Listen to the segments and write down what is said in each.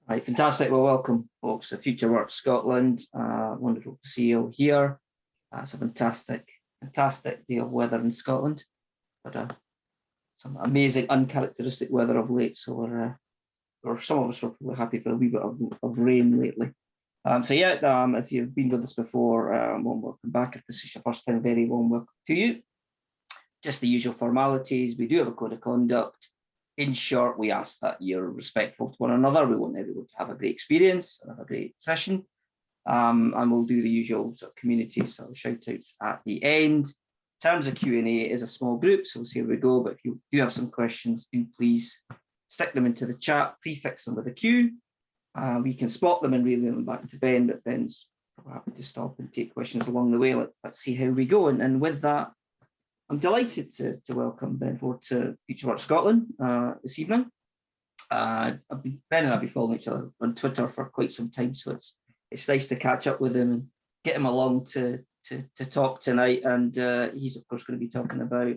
Right, fantastic. Well, welcome, folks, to Future Work Scotland. Wonderful to see you all here. It's a fantastic day of weather in Scotland, but some amazing, uncharacteristic weather of late. So or some of us were probably happy for a wee bit of rain lately. If you've been with us before, warm welcome back. If this is your first time, very warm welcome to you. Just the usual formalities. We do have a code of conduct. In short, we ask that you're respectful to one another. We want everyone to have a great experience and have a great session. And we'll do the usual sort of community sort of shout outs at the end. In terms of Q&A, it is a small group, so we'll see how we go. But if you do have some questions, do please stick them into the chat, prefix them with a Q. We can spot them and relay them back to Ben, but Ben's happy to stop and take questions along the way. Let's see how we go. And with that, I'm delighted to welcome Ben forward to Future Work Scotland this evening. Ben and I've been following each other on Twitter for quite some time, so it's nice to catch up with him and get him along to talk tonight. And he's of course going to be talking about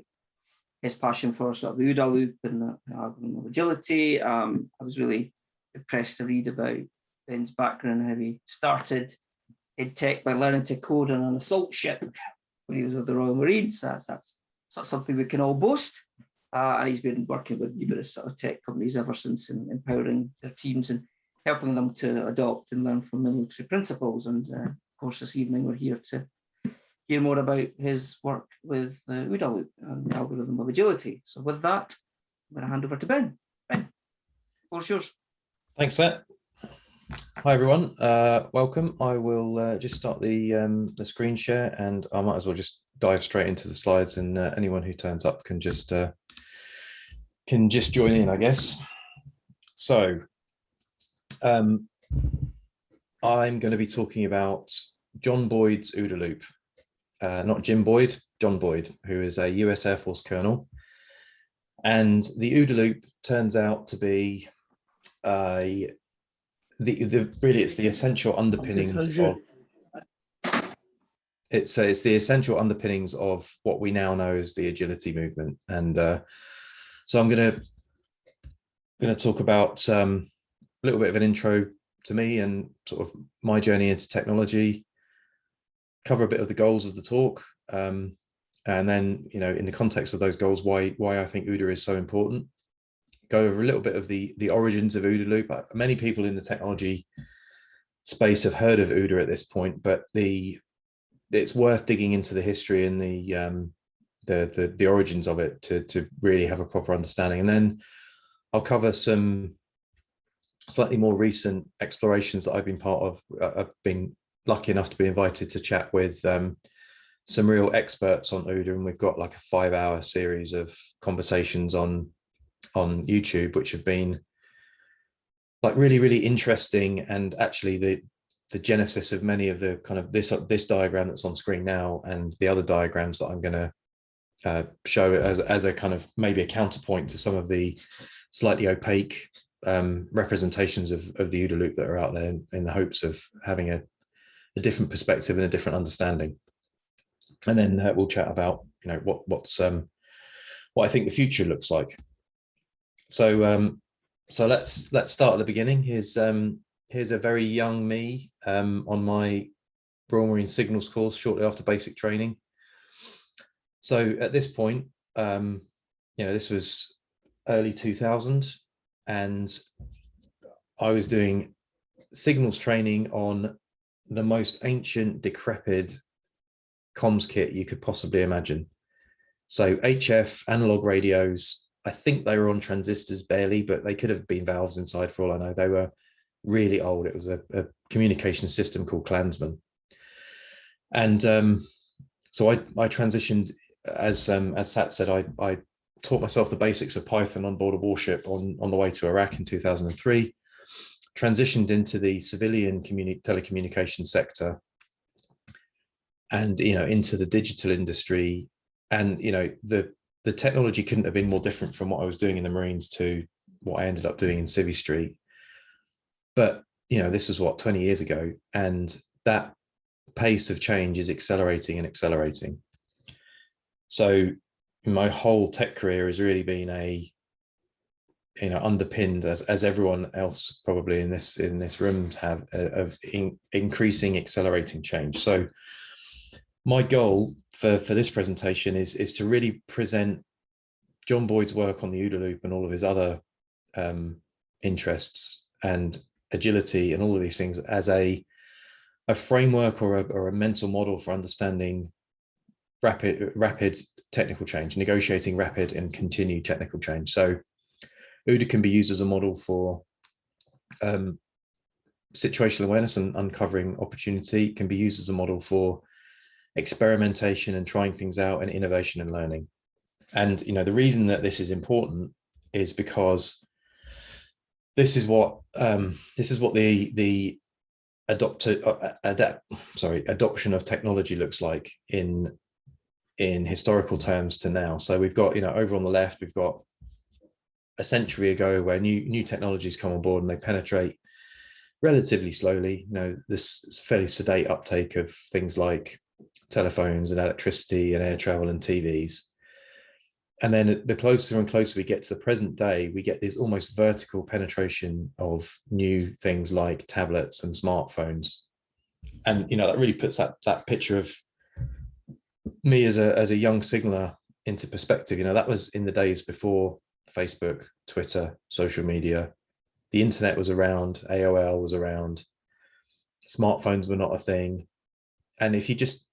his passion for sort of the Ooda Loop and algorithm of agility. I was really impressed to read about Ben's background, how he started in tech by learning to code on an assault ship when he was with the Royal Marines. That's sort of something we can all boast. And he's been working with numerous sort of tech companies ever since, and empowering their teams and helping them to adopt and learn from military principles. And of course, this evening we're here to hear more about his work with the Ooda Loop and the algorithm of agility. So with that, I'm going to hand over to Ben. Ben, the floor's yours. Thanks, Seth. Hi everyone, welcome. I will just start the screen share, and I might as well just dive straight into the slides, and anyone who turns up can just join in, I guess. So I'm going to be talking about John Boyd's Ooda Loop, not Jim Boyd, John Boyd, who is a US Air Force colonel. And the Ooda Loop turns out to be it's the essential underpinnings of it's the essential underpinnings of what we now know as the agility movement. And so I'm going to talk about a little bit of an intro to me and sort of my journey into technology, cover a bit of the goals of the talk, and then, you know, in the context of those goals, why I think Ooda is so important. Go over a little bit of the origins of Ooda Loop. Many people in the technology space have heard of Ooda at this point, but it's worth digging into the history and the origins of it to really have a proper understanding. And then I'll cover some slightly more recent explorations that I've been part of. I've been lucky enough to be invited to chat with some real experts on Ooda, and we've got like a 5-hour series of conversations on YouTube, which have been like really, really interesting. And actually the genesis of many of the kind of this diagram that's on screen now, and the other diagrams that I'm going to show as a kind of maybe a counterpoint to some of the slightly opaque representations of the Ooda Loop that are out there, in the hopes of having a different perspective and a different understanding. And then we'll chat about, you know, what I think the future looks like. So let's start at the beginning. Here's a very young me on my Royal Marine Signals course shortly after basic training. So at this point, you know, this was early 2000, and I was doing signals training on the most ancient, decrepit comms kit you could possibly imagine. So HF analog radios, I think they were on transistors barely, but they could have been valves inside for all I know. They were really old. It was a communication system called Klansman. And so I transitioned, as Sat said, I taught myself the basics of Python on board a warship on the way to Iraq in 2003, transitioned into the civilian telecommunication sector, and, you know, into the digital industry. And, you know, the technology couldn't have been more different from what I was doing in the Marines to what I ended up doing in Civvy Street. But, you know, this was what, 20 years ago, and that pace of change is accelerating and accelerating. So my whole tech career has really been underpinned, as everyone else probably in this room have, of increasing, accelerating change. So my goal for this presentation is to really present John Boyd's work on the Ooda Loop and all of his other interests and agility and all of these things as a framework or a mental model for understanding rapid technical change, negotiating rapid and continued technical change. So Ooda can be used as a model for situational awareness and uncovering opportunity. It can be used as a model for experimentation and trying things out, and innovation and learning. And the reason that this is important is because this is what the adoption of technology looks like in historical terms to now. So we've got, over on the left, we've got a century ago where new technologies come on board and they penetrate relatively slowly. This fairly sedate uptake of things like telephones and electricity and air travel and TVs. And then the closer and closer we get to the present day, we get this almost vertical penetration of new things like tablets and smartphones. And that really puts that picture of me as a young signaler into perspective. That was in the days before Facebook, Twitter, social media. The internet was around, AOL was around, smartphones were not a thing. And if you just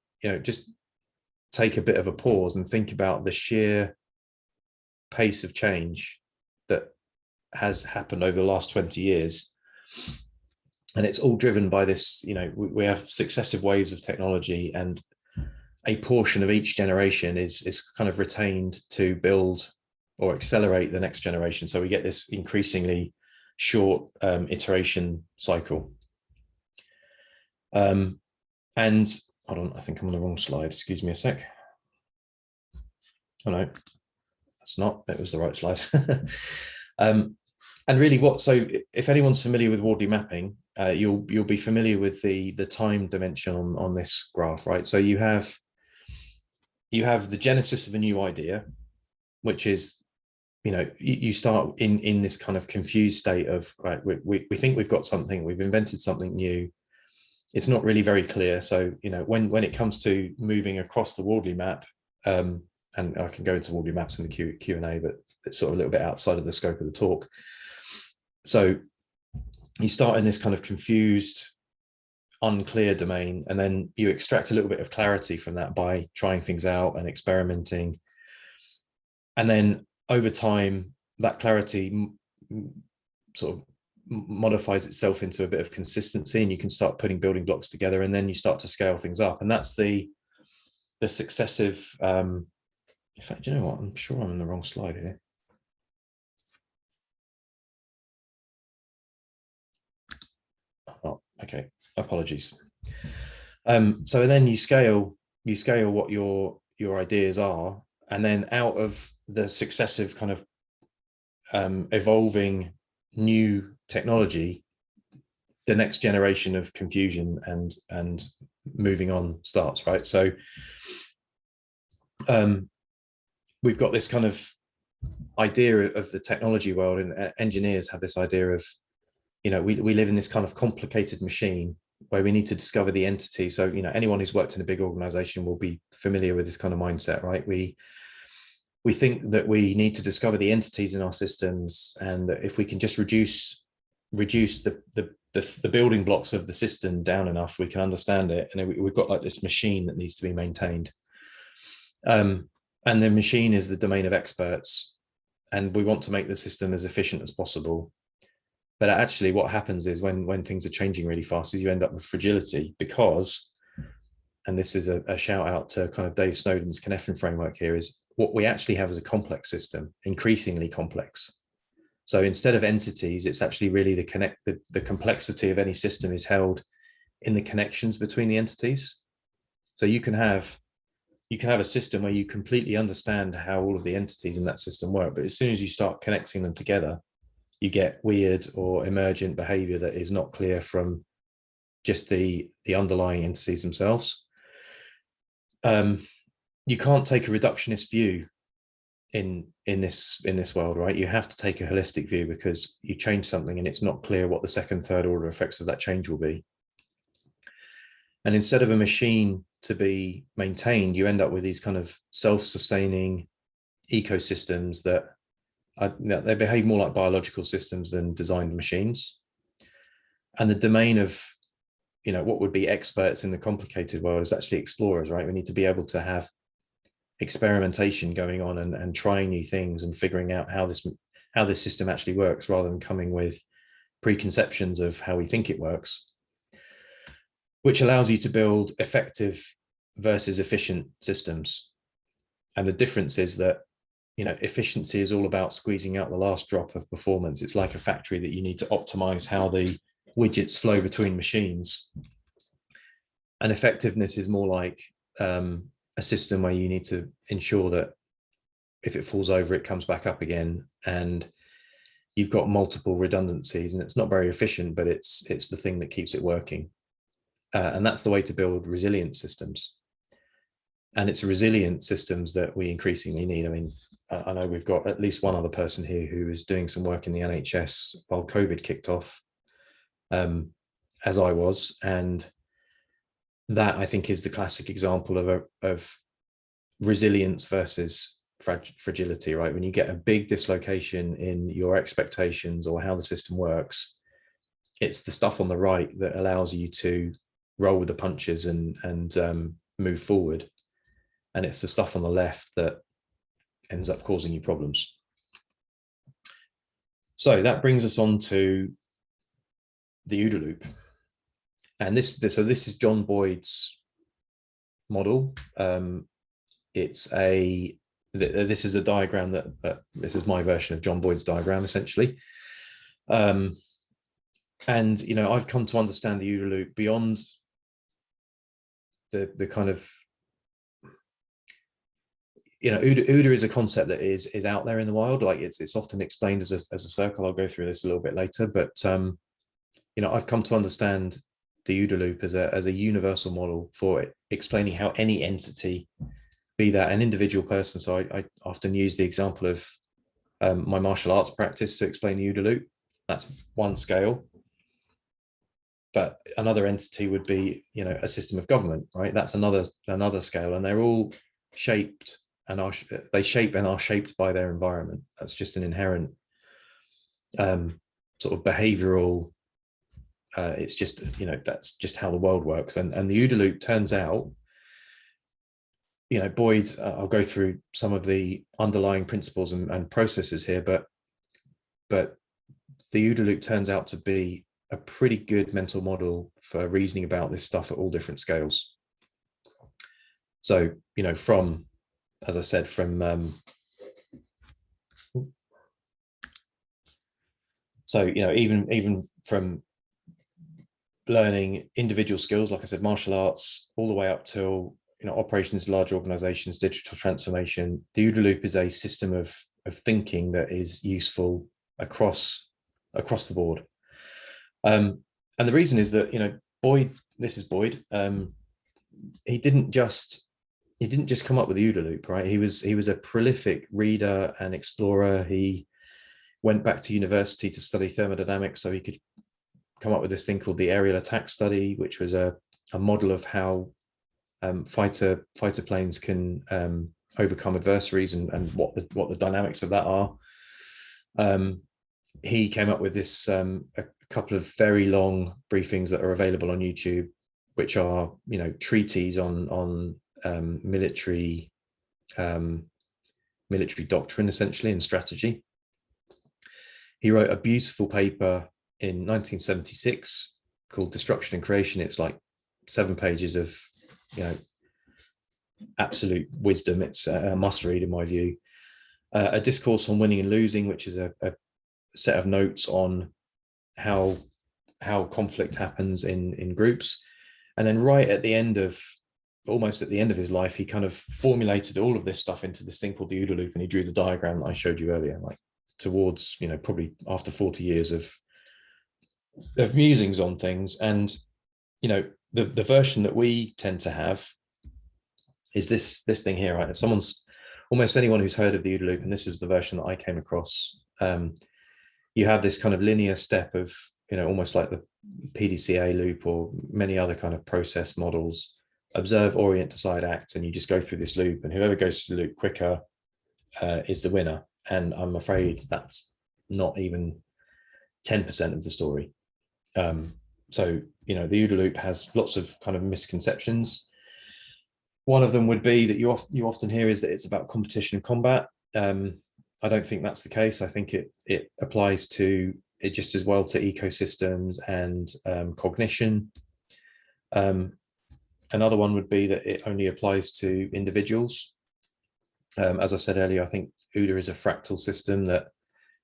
take a bit of a pause and think about the sheer pace of change that has happened over the last 20 years, and it's all driven by this, we have successive waves of technology, and a portion of each generation is kind of retained to build or accelerate the next generation. So we get this increasingly short iteration cycle. And hold on, I think I'm on the wrong slide. Excuse me a sec. Oh no, that's not, it was the right slide. And really so if anyone's familiar with Wardley mapping, you'll be familiar with the time dimension on this graph, right? So you have the genesis of a new idea, which is, you start in this kind of confused state of, right, we think we've got something, we've invented something new. It's not really very clear. So, when it comes to moving across the Wardley map, and I can go into Wardley maps in the Q&A, but it's sort of a little bit outside of the scope of the talk. So you start in this kind of confused, unclear domain, and then you extract a little bit of clarity from that by trying things out and experimenting. And then over time, that clarity sort of modifies itself into a bit of consistency, and you can start putting building blocks together, and then you start to scale things up. And that's the successive, in fact, you know what, I'm sure I'm on the wrong slide here. Oh, okay, apologies. So then you scale what your ideas are, and then out of the successive kind of evolving new technology, the next generation of confusion and moving on starts, right? So we've got this kind of idea of the technology world, and engineers have this idea of, we live in this kind of complicated machine where we need to discover the entity. So, anyone who's worked in a big organization will be familiar with this kind of mindset, right? We think that we need to discover the entities in our systems, and that if we can just reduce the building blocks of the system down enough, we can understand it. And we've got like this machine that needs to be maintained. And the machine is the domain of experts, and we want to make the system as efficient as possible. But actually what happens is when things are changing really fast, is you end up with fragility, because, and this is a shout out to kind of Dave Snowden's Cynefin framework here, is what we actually have is a complex system, increasingly complex. So instead of entities, it's actually really the complexity of any system is held in the connections between the entities. So you can have a system where you completely understand how all of the entities in that system work, but as soon as you start connecting them together, you get weird or emergent behavior that is not clear from just the underlying entities themselves. You can't take a reductionist view in this world, right? You have to take a holistic view, because you change something and it's not clear what the second, third order effects of that change will be. And instead of a machine to be maintained, you end up with these kind of self-sustaining ecosystems that they behave more like biological systems than designed machines. And the domain of, what would be experts in the complicated world is actually explorers, right? We need to be able to have experimentation going on and trying new things and figuring out how this system actually works, rather than coming with preconceptions of how we think it works, which allows you to build effective versus efficient systems. And the difference is that, efficiency is all about squeezing out the last drop of performance. It's like a factory that you need to optimize how the widgets flow between machines. And effectiveness is more like a system where you need to ensure that if it falls over, it comes back up again, and you've got multiple redundancies, and it's not very efficient, but it's the thing that keeps it working. And that's the way to build resilient systems. And it's resilient systems that we increasingly need. I mean, I know we've got at least one other person here who is doing some work in the NHS while COVID kicked off, as I was. And that, I think, is the classic example of resilience versus fragility, right? When you get a big dislocation in your expectations or how the system works, it's the stuff on the right that allows you to roll with the punches and move forward. And it's the stuff on the left that ends up causing you problems. So that brings us on to the OODA loop. And this is John Boyd's model. This is a diagram that this is my version of John Boyd's diagram, essentially. And I've come to understand the OODA loop beyond the kind of, OODA is a concept that is out there in the wild. Like it's often explained as a circle. I'll go through this a little bit later, but I've come to understand the OODA loop as a universal model for explaining how any entity, be that an individual person. So I often use the example of my martial arts practice to explain the OODA loop. That's one scale. But another entity would be, a system of government, right? That's another scale, and they're all shaped and are shaped by their environment. That's just an inherent sort of behavioral. It's just, that's just how the world works. And the OODA loop turns out, Boyd, I'll go through some of the underlying principles and processes here, but the OODA loop turns out to be a pretty good mental model for reasoning about this stuff at all different scales. So, from, as I said, from even from learning individual skills, like I said, martial arts, all the way up till operations, large organizations, digital transformation. The OODA loop is a system of thinking that is useful across the board. And the reason is that Boyd, this is Boyd. He didn't just come up with the OODA loop, right? He was a prolific reader and explorer. He went back to university to study thermodynamics so he could come up with this thing called the aerial attack study, which was a model of how fighter planes can overcome adversaries and what the dynamics of that are. He came up with this a couple of very long briefings that are available on YouTube, which are treatises on military doctrine, essentially, and strategy. He wrote a beautiful paper in 1976 called Destruction and Creation. It's like 7 pages of absolute wisdom. It's a must read in my view. A discourse on winning and losing, which is a set of notes on how conflict happens in groups. And then almost at the end of his life, he kind of formulated all of this stuff into this thing called the OODA loop, and he drew the diagram that I showed you earlier, like towards, probably after 40 years of musings on things. And the version that we tend to have is this thing here, right? Someone's almost anyone who's heard of the OODA loop, and this is the version that I came across, you have this kind of linear step of, almost like the PDCA loop or many other kind of process models: observe, orient, decide, act, and you just go through this loop, and whoever goes through the loop quicker is the winner. And I'm afraid that's not even 10% of the story. So, the OODA loop has lots of kind of misconceptions. One of them would be that you often hear is that it's about competition and combat. I don't think that's the case. I think it applies to it just as well to ecosystems and cognition. Another one would be that it only applies to individuals. As I said earlier, I think OODA is a fractal system that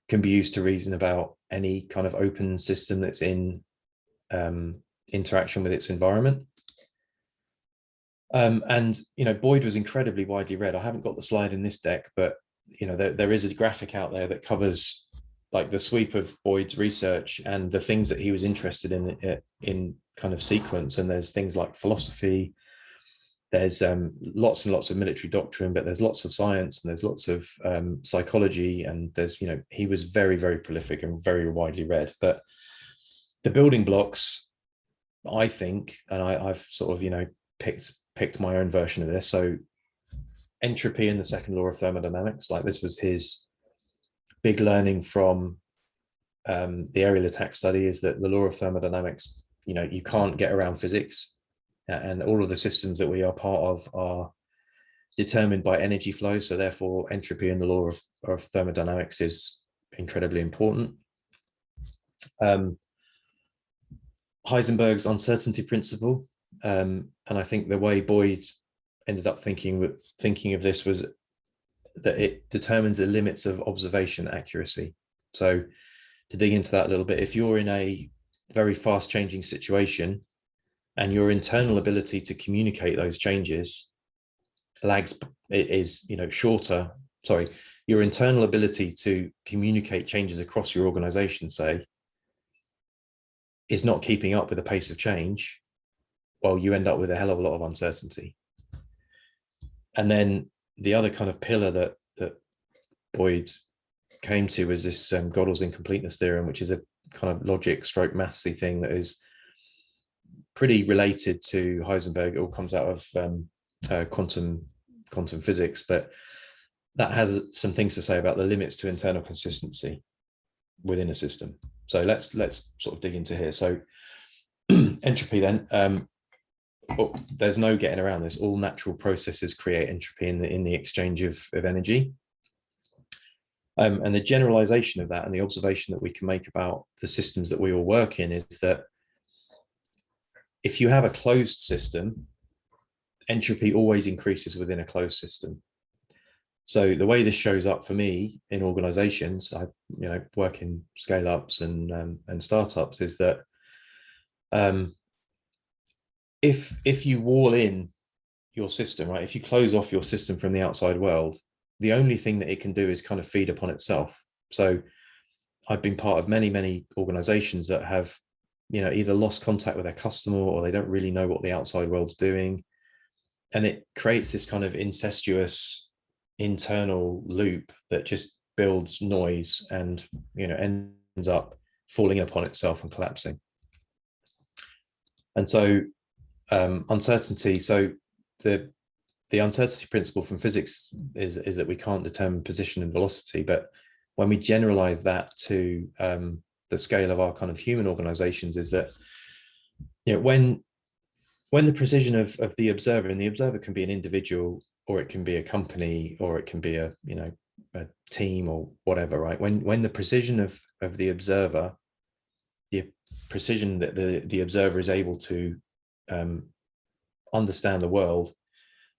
can be used to reason about any kind of open system that's in interaction with its environment. And Boyd was incredibly widely read. I haven't got the slide in this deck, but there is a graphic out there that covers like the sweep of Boyd's research and the things that he was interested in kind of sequence. And there's things like philosophy, there's lots and lots of military doctrine, but there's lots of science, and there's lots of psychology, and there's he was very, very prolific and very widely read. But the building blocks, I think, and I've sort of picked my own version of this. So entropy in the second law of thermodynamics, like this was his big learning from the aerial attack study, is that the law of thermodynamics, you can't get around physics, and all of the systems that we are part of are determined by energy flow. So therefore entropy in the law of thermodynamics is incredibly important. Heisenberg's uncertainty principle, and I think the way Boyd ended up thinking of this was that it determines the limits of observation accuracy. So to dig into that a little bit, if you're in a very fast changing situation and your internal ability to communicate those changes is shorter, your internal ability to communicate changes across your organization, say, is not keeping up with the pace of change, well, you end up with a hell of a lot of uncertainty. And then the other kind of pillar that Boyd came to was this Gödel's incompleteness theorem, which is a kind of logic stroke mathsy thing that is pretty related to Heisenberg. It all comes out of quantum physics, but that has some things to say about the limits to internal consistency within a system. So let's sort of dig into here. So entropy then, there's no getting around this. All natural processes create entropy in the exchange of energy. And the generalization of that and the observation that we can make about the systems that we all work in is that if you have a closed system, entropy always increases within a closed system. So the way this shows up for me in organizations, I work in scale ups and startups, is that if you wall in your system, right, if you close off your system from the outside world, the only thing that it can do is kind of feed upon itself. So I've been part of many organizations that have either lost contact with their customer, or they don't really know what the outside world's doing, and it creates this kind of incestuous internal loop that just builds noise and ends up falling upon itself and collapsing. And so uncertainty, so the uncertainty principle from physics is that we can't determine position and velocity, but when we generalize that to the scale of our kind of human organizations, is that when the precision of the observer, and the observer can be an individual, or it can be a company, or it can be a team or whatever, right? When the precision of the observer, the precision that the observer is able to understand the world,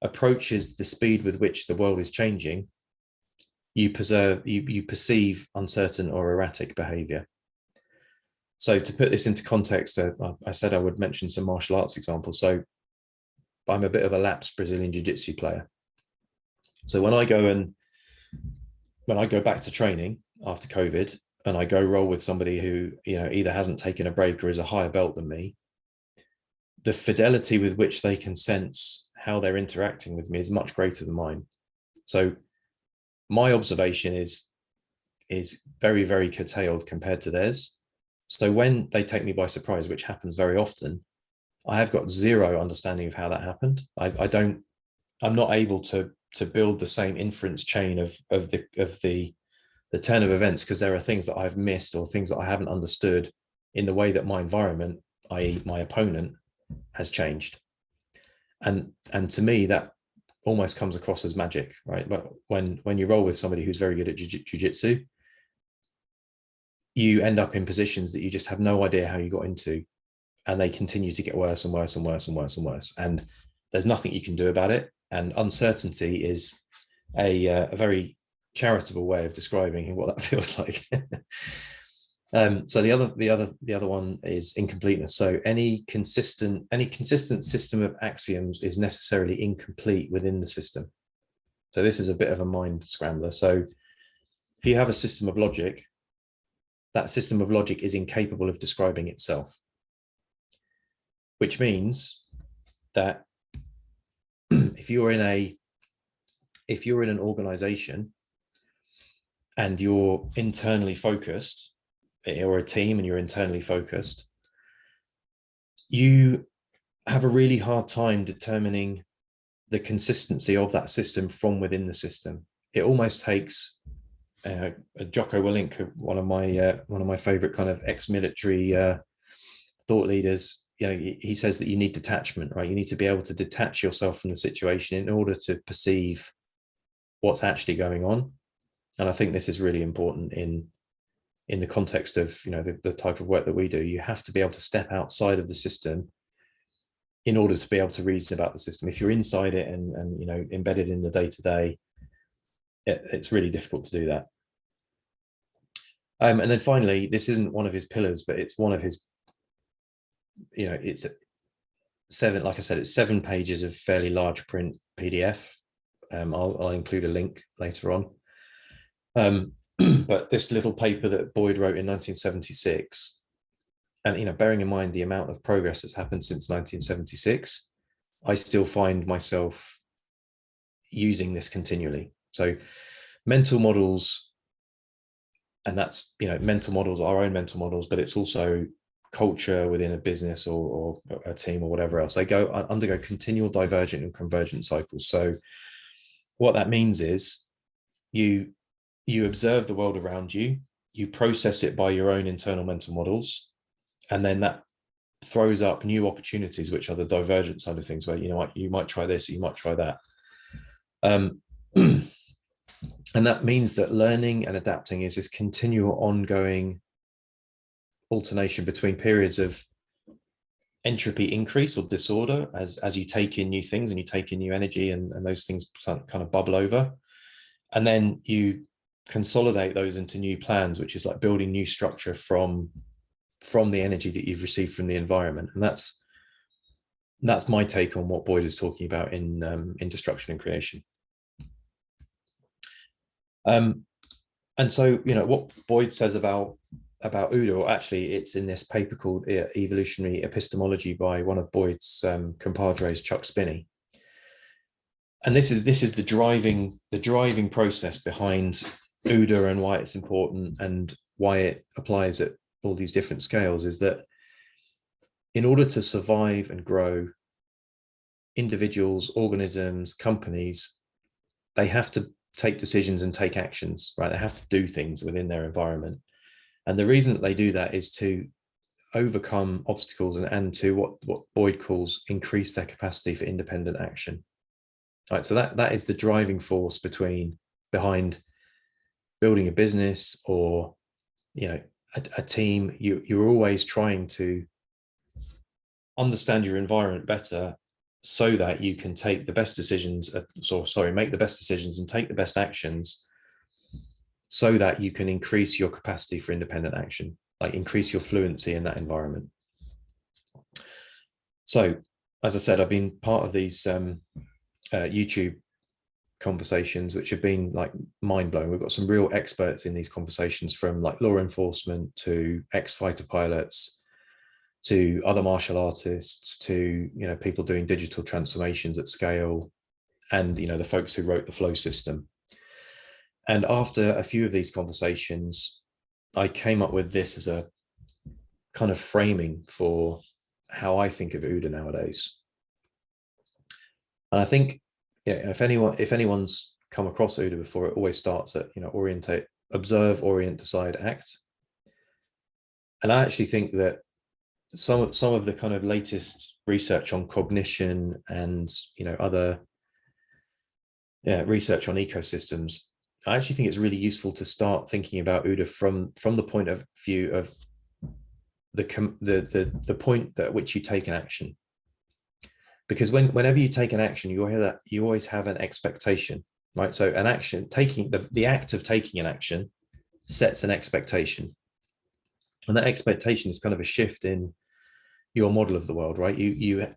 approaches the speed with which the world is changing, you perceive uncertain or erratic behavior. So to put this into context, I said I would mention some martial arts examples. So I'm a bit of a lapsed Brazilian jiu-jitsu player. So when I go back to training after COVID, and I go roll with somebody who either hasn't taken a break or is a higher belt than me, the fidelity with which they can sense how they're interacting with me is much greater than mine. So my observation is very, very curtailed compared to theirs. So when they take me by surprise, which happens very often, I have got zero understanding of how that happened. I'm not able to build the same inference chain of the turn of events, because there are things that I've missed or things that I haven't understood in the way that my environment, i.e. my opponent, has changed. And to me, that almost comes across as magic, right? But when you roll with somebody who's very good at jiu-jitsu, you end up in positions that you just have no idea how you got into, and they continue to get worse and worse and worse and worse and worse. And there's nothing you can do about it. And uncertainty is a very charitable way of describing what that feels like. So the other one is incompleteness. So any consistent system of axioms is necessarily incomplete within the system. So this is a bit of a mind scrambler. So if you have a system of logic, that system of logic is incapable of describing itself, which means that if you're in an organization and you're internally focused, or a team and you're internally focused, you have a really hard time determining the consistency of that system from within the system. It almost takes Jocko Willink, one of my favorite kind of ex-military thought leaders. He says that you need detachment, right? You need to be able to detach yourself from the situation in order to perceive what's actually going on. And I think this is really important in the context of the type of work that we do. You have to be able to step outside of the system in order to be able to reason about the system. If you're inside it and embedded in the day-to-day, it's really difficult to do that. And then finally, this isn't one of his pillars, but it's one of his, it's seven, like I said, it's 7 pages of fairly large print PDF. I'll include a link later on. But this little paper that Boyd wrote in 1976, and bearing in mind the amount of progress that's happened since 1976, I still find myself using this continually. So mental models, and that's mental models, our own mental models, but it's also culture within a business or a team or whatever else. They undergo continual divergent and convergent cycles. So what that means is you observe the world around you, you process it by your own internal mental models, and then that throws up new opportunities, which are the divergent side of things, where you might try this, or you might try that. And that means that learning and adapting is this continual ongoing alternation between periods of entropy increase or disorder as you take in new things and you take in new energy, and those things kind of bubble over, and then you consolidate those into new plans, which is like building new structure from the energy that you've received from the environment. And that's my take on what Boyd is talking about in Destruction and Creation. And so what Boyd says about Ooda, or actually it's in this paper called Evolutionary Epistemology by one of Boyd's compadres, Chuck Spinney. And this is the driving process behind Ooda and why it's important and why it applies at all these different scales, is that in order to survive and grow, individuals, organisms, companies, they have to take decisions and take actions, right? They have to do things within their environment. And the reason that they do that is to overcome obstacles and to what Boyd calls increase their capacity for independent action. Right, so that is the driving force behind building a business or a team. You're always trying to understand your environment better so that you can take the best decisions, make the best decisions and take the best actions, so that you can increase your capacity for independent action, like increase your fluency in that environment. So, as I said, I've been part of these YouTube conversations, which have been like mind-blowing. We've got some real experts in these conversations, from like law enforcement to ex-fighter pilots to other martial artists to people doing digital transformations at scale, and the folks who wrote the flow system. And after a few of these conversations, I came up with this as a kind of framing for how I think of Ooda nowadays. And I think, yeah, if anyone's come across Ooda before, it always starts at, orientate, observe, orient, decide, act. And I actually think that some of the kind of latest research on cognition and other research on ecosystems, I actually think it's really useful to start thinking about Ooda from the point of view of the point at which you take an action. Because whenever you take an action, you always have an expectation, right? So an action, taking the act of taking an action sets an expectation. And that expectation is kind of a shift in your model of the world, right? You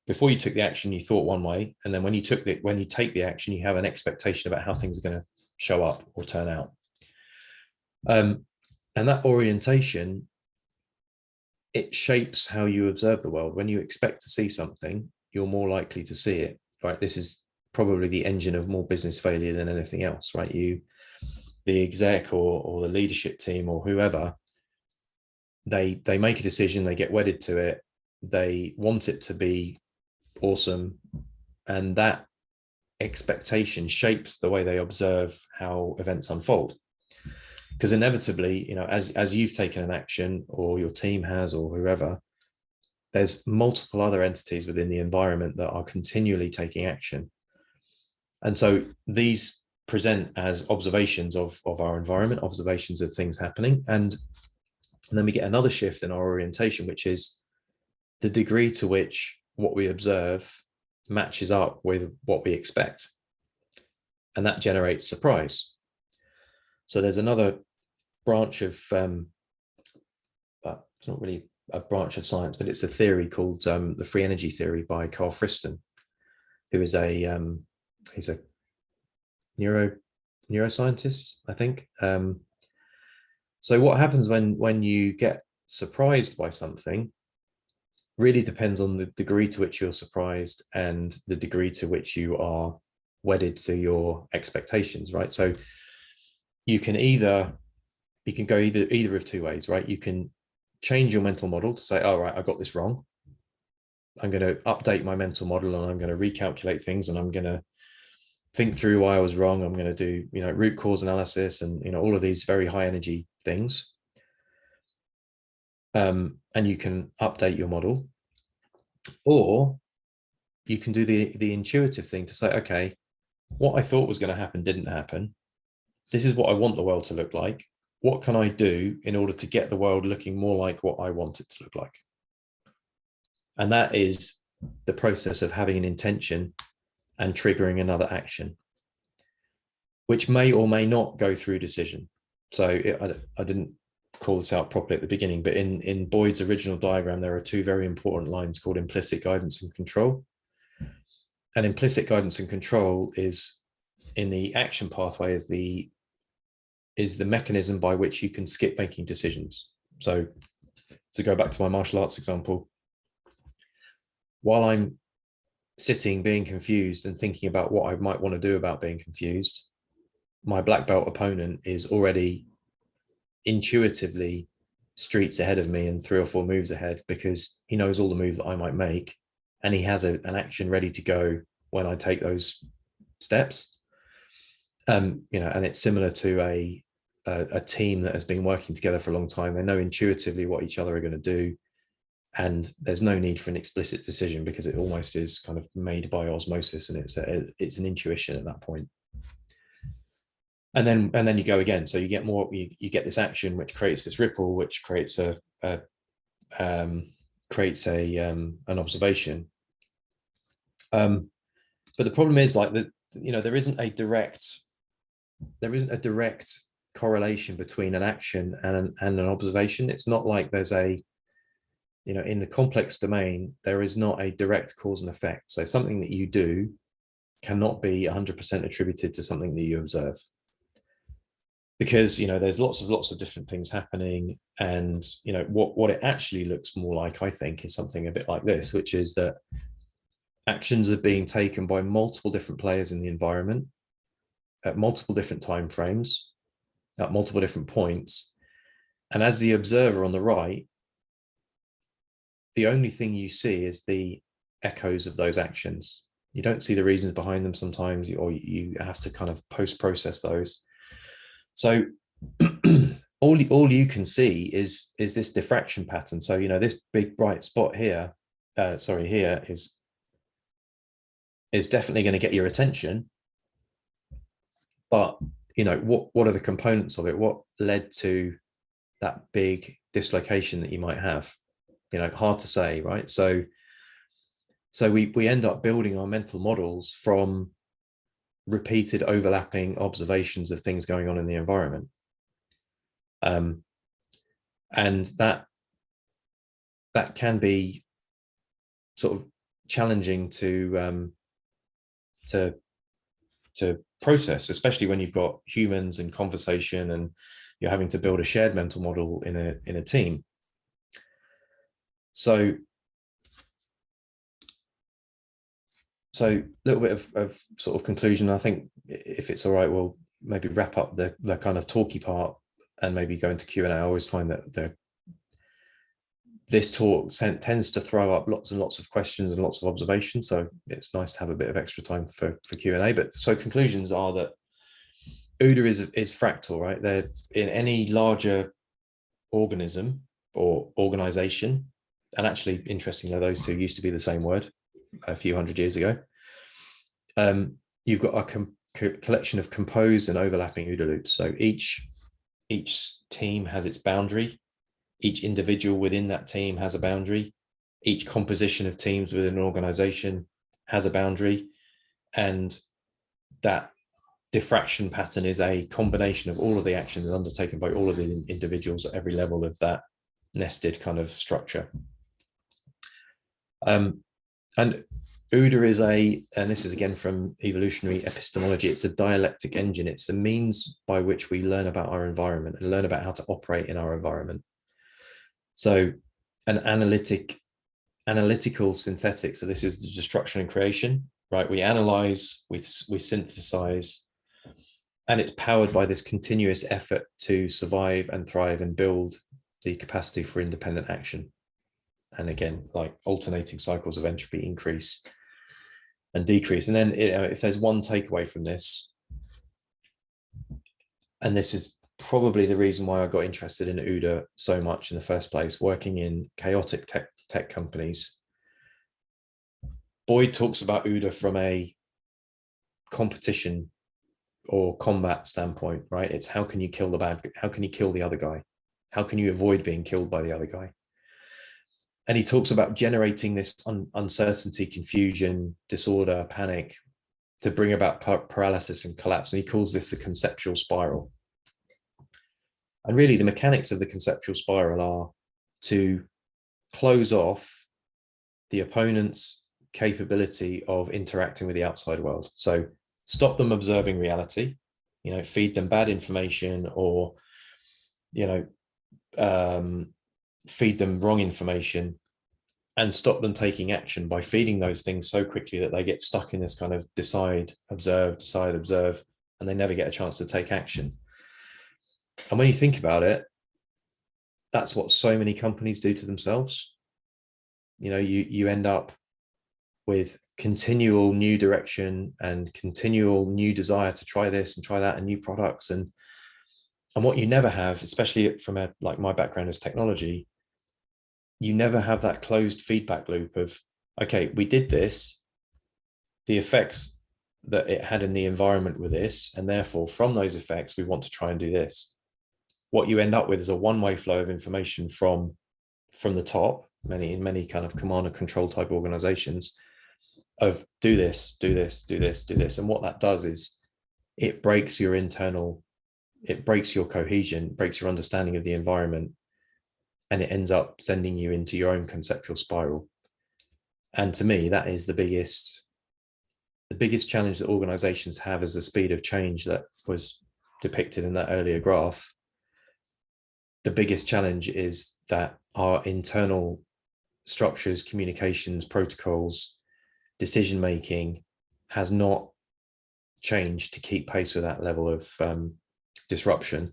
before you took the action, you thought one way, and then when you take the action, you have an expectation about how things are going to show up or turn out. And that orientation, it shapes how you observe the world. When you expect to see something, you're more likely to see it, right? This is probably the engine of more business failure than anything else, right? The exec or the leadership team or whoever, they make a decision, they get wedded to it, they want it to be awesome, and that expectation shapes the way they observe how events unfold. Because inevitably, as you've taken an action, or your team has, or whoever, there's multiple other entities within the environment that are continually taking action. And so these present as observations of our environment, observations of things happening. And then we get another shift in our orientation, which is the degree to which what we observe matches up with what we expect. And that generates surprise. So there's another branch of, it's not really a branch of science, but it's a theory called the free energy theory by Carl Fristan, who is he's a neuroscientist, I think. So what happens when you get surprised by something really depends on the degree to which you're surprised and the degree to which you are wedded to your expectations, right? So you can go either of two ways, right? You can change your mental model to say, all right, I got this wrong. I'm going to update my mental model and I'm going to recalculate things and I'm going to think through why I was wrong. I'm going to do, root cause analysis and, all of these very high energy things. And you can update your model, or you can do the intuitive thing to say, okay, what I thought was going to happen didn't happen. This is what I want the world to look like. What can I do in order to get the world looking more like what I want it to look like? And that is the process of having an intention and triggering another action, which may or may not go through decision. So I didn't call this out properly at the beginning, but in Boyd's original diagram, there are two very important lines called implicit guidance and control. And implicit guidance and control is in the action pathway is the mechanism by which you can skip making decisions. So to go back to my martial arts example, while I'm sitting being confused and thinking about what I might want to do about being confused, my black belt opponent is already intuitively streets ahead of me and 3 or 4 moves ahead, because he knows all the moves that I might make, and he has an action ready to go when I take those steps. And it's similar to a team that has been working together for a long time. They know intuitively what each other are going to do, and there's no need for an explicit decision because it almost is kind of made by osmosis, and it's an intuition at that point. And then you go again. So you get more. You get this action which creates this ripple, which creates an observation. But the problem is there isn't a direct correlation between an action and an observation. It's not like there's in the complex domain, there is not a direct cause and effect. So something that you do cannot be 100% attributed to something that you observe, because there's lots of different things happening. And what it actually looks more like, I think, is something a bit like this, which is that actions are being taken by multiple different players in the environment, at multiple different time frames, at multiple different points. And as the observer on the right, the only thing you see is the echoes of those actions. You don't see the reasons behind them sometimes, or you have to kind of post-process those. So all you can see is this diffraction pattern. So, this big bright spot here, here is definitely going to get your attention. But, what are the components of it? What led to that big dislocation that you might have? Hard to say, right? So we end up building our mental models from repeated overlapping observations of things going on in the environment. And that can be sort of challenging to process, especially when you've got humans and conversation and you're having to build a shared mental model in a team. So a little bit of sort of conclusion. I think if it's all right, we'll maybe wrap up the kind of talky part and maybe go into Q&A. I always find that this talk tends to throw up lots and lots of questions and lots of observations. So it's nice to have a bit of extra time for Q&A. But so conclusions are that Ooda is fractal, right? They're in any larger organism or organization. And actually, interestingly, those two used to be the same word a few hundred years ago. You've got a collection of composed and overlapping Ooda loops. So each team has its boundary. Each individual within that team has a boundary. Each composition of teams within an organization has a boundary. And that diffraction pattern is a combination of all of the actions undertaken by all of the individuals at every level of that nested kind of structure. And Ooda is and this is again from evolutionary epistemology, it's a dialectic engine. It's the means by which we learn about our environment and learn about how to operate in our environment. So an analytical synthetic. So this is the destruction and creation, right? We analyze, we synthesize, and it's powered by this continuous effort to survive and thrive and build the capacity for independent action. And again, like alternating cycles of entropy increase and decrease. And then if there's one takeaway from this, and this is probably the reason why I got interested in Ooda so much in the first place, working in chaotic tech companies. Boyd talks about Ooda from a competition or combat standpoint, right? It's how can you kill how can you kill the other guy? How can you avoid being killed by the other guy? And he talks about generating this uncertainty, confusion, disorder, panic to bring about paralysis and collapse. And he calls this the conceptual spiral. And really the mechanics of the conceptual spiral are to close off the opponent's capability of interacting with the outside world. So stop them observing reality, feed them bad information or, feed them wrong information, and stop them taking action by feeding those things so quickly that they get stuck in this kind of decide, observe, and they never get a chance to take action. And when you think about it, that's what so many companies do to themselves. You end up with continual new direction and continual new desire to try this and try that and new products. And what you never have, especially from my background is technology, you never have that closed feedback loop of, okay, we did this, the effects that it had in the environment were this, and therefore from those effects, we want to try and do this. What you end up with is a one-way flow of information from the top, in many kind of command and control type organizations, of do this, do this, do this, do this. And what that does is it breaks your cohesion, breaks your understanding of the environment, and it ends up sending you into your own conceptual spiral. And to me, that is the biggest challenge that organizations have, is the speed of change that was depicted in that earlier graph. The biggest challenge is that our internal structures, communications, protocols, decision-making has not change to keep pace with that level of disruption.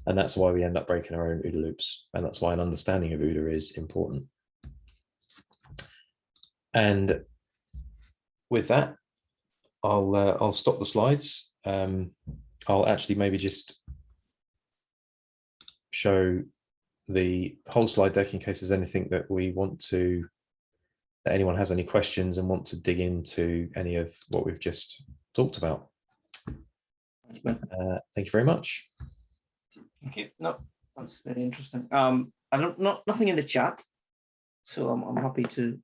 And that's why we end up breaking our own OODA loops. And that's why an understanding of OODA is important. And with that, I'll stop the slides. I'll actually maybe just show the whole slide deck in case there's anything that we want to, that anyone has any questions and want to dig into any of what we've just talked about. Thank you very much. Okay, no, that's very interesting. I don't nothing in the chat, so I'm happy to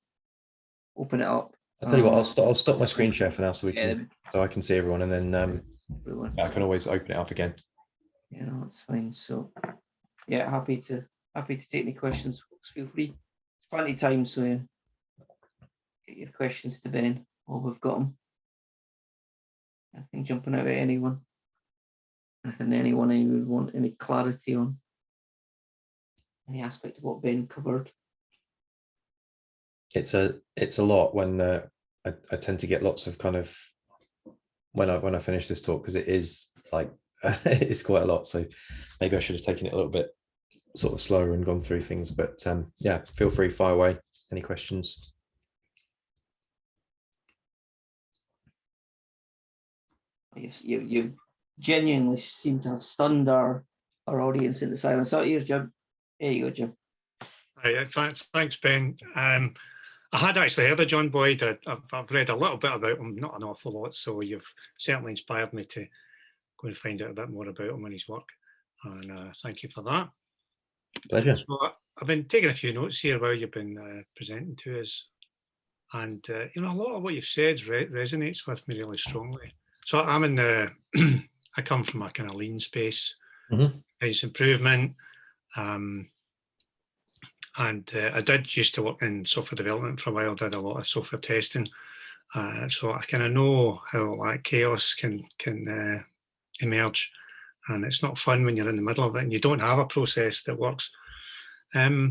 open it up. I'll tell you what, I'll stop my screen share for now so we can so I can see everyone, and then I can always open it up again. Yeah, no, that's fine. So yeah, happy to take any questions, folks. Feel free. It's plenty of time, so get your questions to Ben while we've got them. Anything jumping out at anyone? Anyone would want any clarity on any aspect of what Ben covered? It's a lot when I tend to get lots of kind of when I finish this talk, because it is like it's quite a lot. So maybe I should have taken it a little bit sort of slower and gone through things. But yeah, feel free, fire away. Any questions? You genuinely seem to have stunned our audience into silence. Oh, here's Jim. There you go, Jim. Thanks, Ben. I had actually heard of John Boyd. I've read a little bit about him, not an awful lot, so you've certainly inspired me to go and find out a bit more about him and his work. And thank you for that. Pleasure. So I've been taking a few notes here while you've been presenting to us. And, you know, a lot of what you've said resonates with me really strongly. So I'm in the, I come from a kind of lean space, continuous improvement. And I did used to work in software development for a while, did a lot of software testing. So I kind of know how like chaos can emerge, and it's not fun when you're in the middle of it and you don't have a process that works. As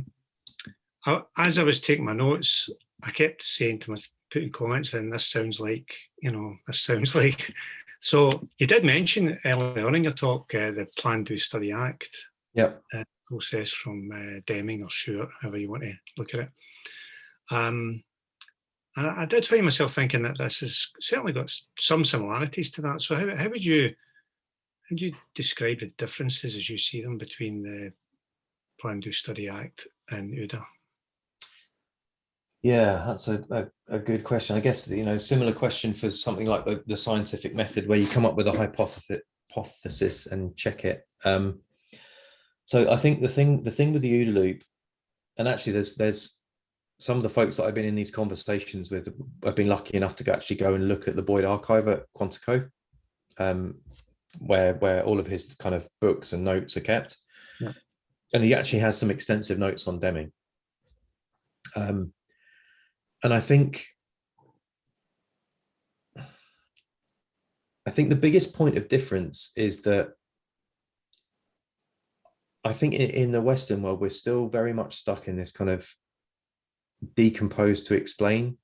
I was taking my notes, I kept saying to myself, putting comments in, this sounds like, you know, this sounds like. So you did mention earlier on in your talk the Plan, Do, Study, Act. Yep. Process from Deming or Short, however you want to look at it. And I did find myself thinking that this has certainly got some similarities to that. So how would you describe the differences as you see them between the Plan, Do, Study, Act and OODA? Yeah, that's a good question. I guess, you know, similar question for something like the scientific method, where you come up with a hypothesis and check it. So I think the thing with the OODA loop, and actually there's some of the folks that I've been in these conversations with, I've been lucky enough to actually go and look at the Boyd archive at Quantico, where all of his kind of books and notes are kept. Yeah. And he actually has some extensive notes on Deming. And I think the biggest point of difference is that I think in the Western world, we're still very much stuck in this kind of decompose to explain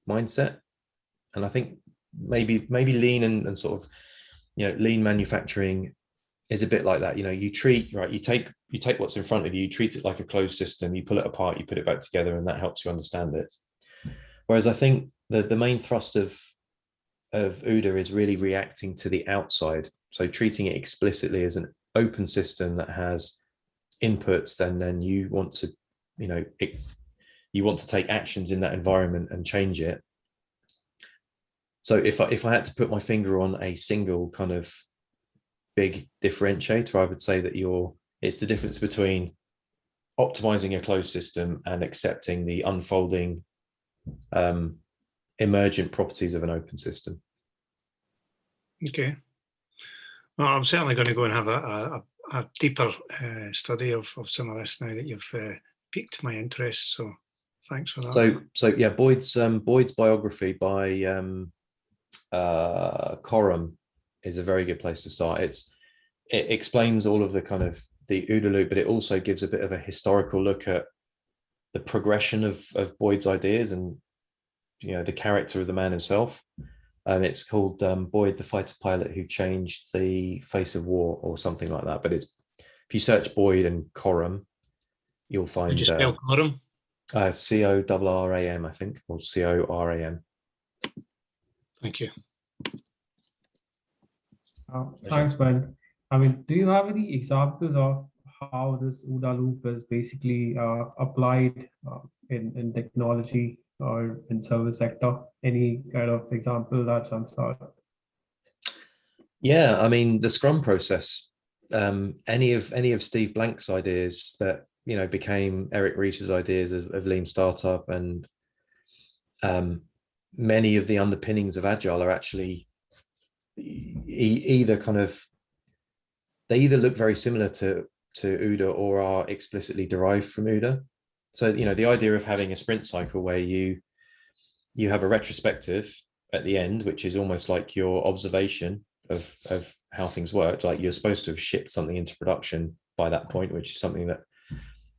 mindset. And I think maybe lean and sort of, you know, lean manufacturing is a bit like that. You know, you treat, right, you take what's in front of you, you treat it like a closed system, you pull it apart, you put it back together, and that helps you understand it. Whereas I think the main thrust of OODA is really reacting to the outside. So treating it explicitly as an open system that has inputs, then you want to, you know, you want to take actions in that environment and change it. So if I had to put my finger on a single kind of big differentiator, I would say that it's the difference between optimizing a closed system and accepting the unfolding emergent properties of an open system. Okay. Well, I'm certainly going to go and have a deeper study of some of this now that you've piqued my interest. So thanks for that. So yeah, Boyd's biography by Coram is a very good place to start. It explains all of the kind of the OODA loop, but it also gives a bit of a historical look at the progression of Boyd's ideas and, you know, the character of the man himself. It's called Boyd, the fighter pilot who changed the face of war, or something like that. But it's, if you search Boyd and Coram, you'll Would find you spell quorum? CORRAM, I think, or CORAM. Thank you. Thanks, Ben. I mean, do you have any examples of how this OODA loop is basically applied in technology or in service sector? Any kind of example that jumps out? Yeah, I mean, the Scrum process, any of Steve Blank's ideas that, became Eric Ries's ideas of lean startup, and many of the underpinnings of Agile are actually either look very similar to OODA or are explicitly derived from OODA. So, the idea of having a sprint cycle where you have a retrospective at the end, which is almost like your observation of how things worked. Like, you're supposed to have shipped something into production by that point, which is something that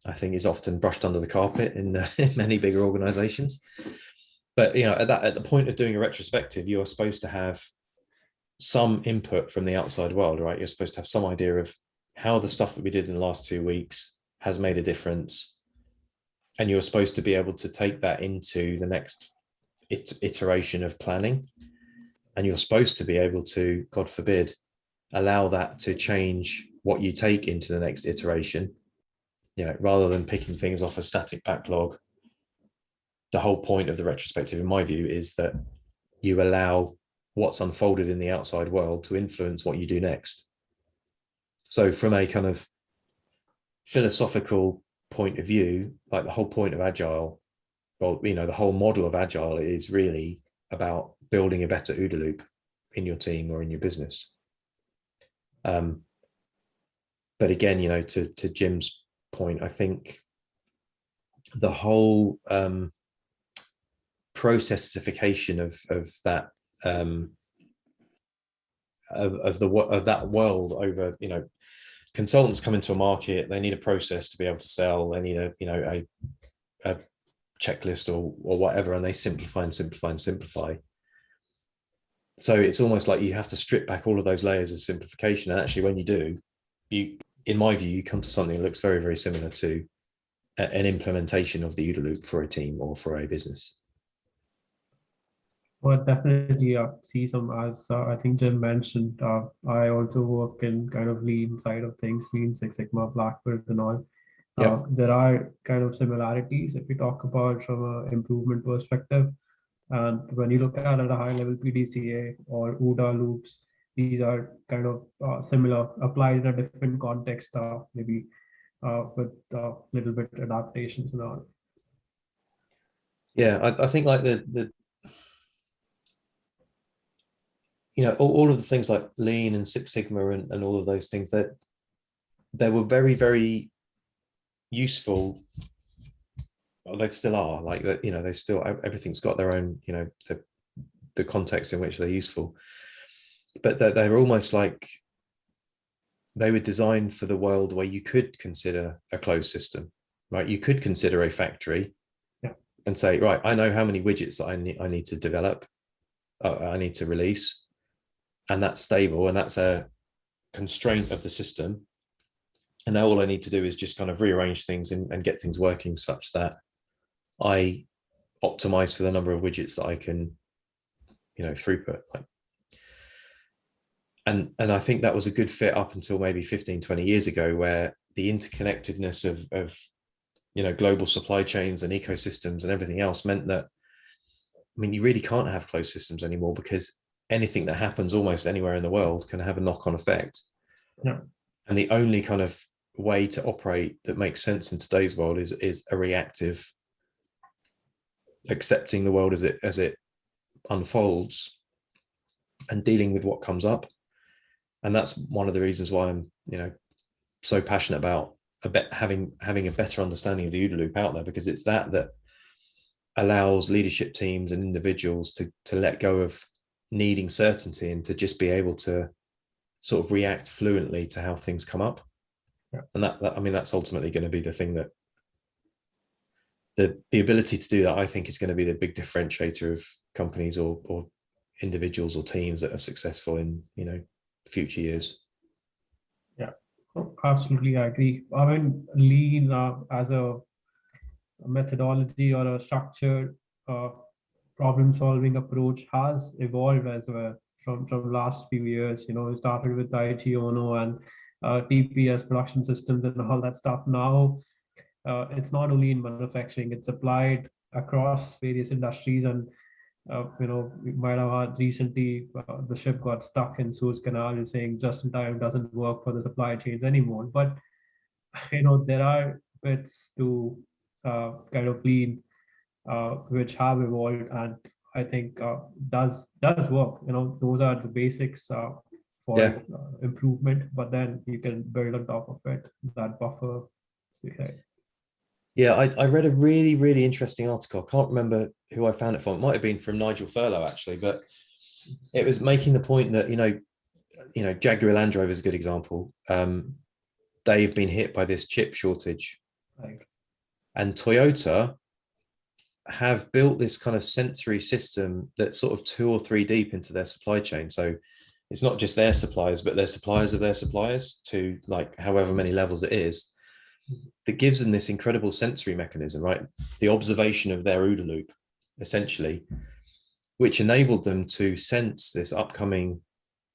I think is often brushed under the carpet in many bigger organizations. But, at the point of doing a retrospective, you are supposed to have some input from the outside world, right? You're supposed to have some idea of how the stuff that we did in the last 2 weeks has made a difference. And you're supposed to be able to take that into the next iteration of planning. And you're supposed to be able to, God forbid, allow that to change what you take into the next iteration, rather than picking things off a static backlog. The whole point of the retrospective, in my view, is that you allow what's unfolded in the outside world to influence what you do next. So from a kind of philosophical point of view, like, the whole point of Agile, well, the whole model of Agile is really about building a better OODA loop in your team or in your business. But again, to Jim's point, I think the whole processification of that of that world over, consultants come into a market, they need a process to be able to sell, they need a checklist or whatever, and they simplify and simplify and simplify. So it's almost like you have to strip back all of those layers of simplification, and actually when you do, in my view, you come to something that looks very, very similar to an implementation of the OODA loop for a team or for a business. Well, definitely see some, as I think Jim mentioned, I also work in kind of lean side of things, Lean Six Sigma, Black Belt and all. Yeah. There are kind of similarities if we talk about from an improvement perspective. And when you look at a high level PDCA or OODA loops, these are kind of similar, applied in a different context, maybe with a little bit adaptations and all. Yeah, I think like the all of the things like Lean and Six Sigma and all of those things, that they were very, very useful. Well, they still are, like that, they still, everything's got their own, the context in which they're useful. But they're almost like they were designed for the world where you could consider a closed system, right? You could consider a factory, yeah, and say, right, I know how many widgets that I need to develop, I need to release, and that's stable, and that's a constraint of the system. And now all I need to do is just kind of rearrange things and get things working such that I optimize for the number of widgets that I can, throughput. And I think that was a good fit up until maybe 15, 20 years ago, where the interconnectedness of global supply chains and ecosystems and everything else meant that, you really can't have closed systems anymore, because anything that happens almost anywhere in the world can have a knock-on effect. Yeah. And the only kind of way to operate that makes sense in today's world is a reactive, accepting the world as it unfolds and dealing with what comes up. And that's one of the reasons why I'm, so passionate about having a better understanding of the OODA loop out there, because it's that allows leadership teams and individuals to let go of needing certainty and to just be able to sort of react fluently to how things come up. Yeah. And that's ultimately going to be the thing that the ability to do that, I think, is going to be the big differentiator of companies or individuals or teams that are successful in, future years. Yeah, absolutely, I agree. I mean, lean as a methodology or a structured problem-solving approach has evolved as well from last few years. We started with Daiichi Ono and TPS production systems and all that stuff. Now it's not only in manufacturing; it's applied across various industries. And we might have had recently the ship got stuck in Suez Canal, is saying just in time doesn't work for the supply chains anymore. But there are bits to kind of lean which have evolved, and I think does work. Those are the basics for Yeah. improvement, but then you can build on top of it that buffer. Yeah, I read a really, really interesting article. I can't remember who I found it from. It might have been from Nigel Thurlow, actually, but it was making the point that, Jaguar Land Rover is a good example. They've been hit by this chip shortage. Right. And Toyota have built this kind of sensory system that's sort of 2 or 3 deep into their supply chain. So it's not just their suppliers, but their suppliers of their suppliers to like however many levels it is, that gives them this incredible sensory mechanism, right? The observation of their OODA loop, essentially, which enabled them to sense this upcoming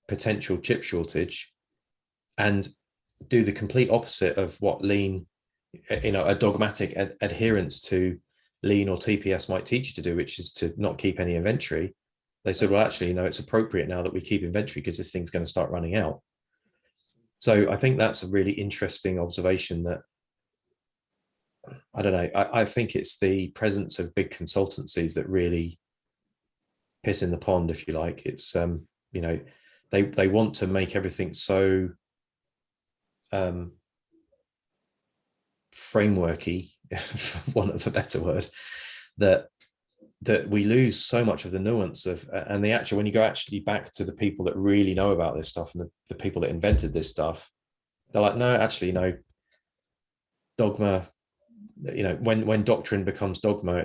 potential chip shortage and do the complete opposite of what lean, a dogmatic adherence to lean or TPS might teach you to do, which is to not keep any inventory. They said, well, actually, it's appropriate now that we keep inventory because this thing's going to start running out. So I think that's a really interesting observation that, I don't know, I think it's the presence of big consultancies that really piss in the pond, if you like. It's, they want to make everything so frameworky, for want of a better word, that we lose so much of the nuance of, and the actual, when you go actually back to the people that really know about this stuff and the people that invented this stuff, they're like, no, actually, dogma, when doctrine becomes dogma,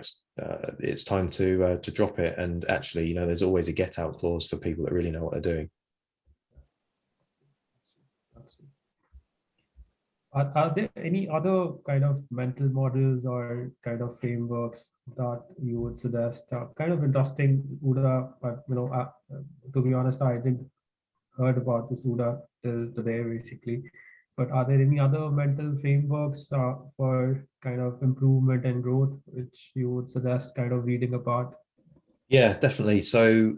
it's time to drop it. And actually, there's always a get out clause for people that really know what they're doing. Are there any other kind of mental models or kind of frameworks that you would suggest? Kind of interesting, Ooda, but to be honest, I didn't heard about this Ooda till today, basically. But are there any other mental frameworks for kind of improvement and growth which you would suggest kind of reading about? Yeah, definitely. So,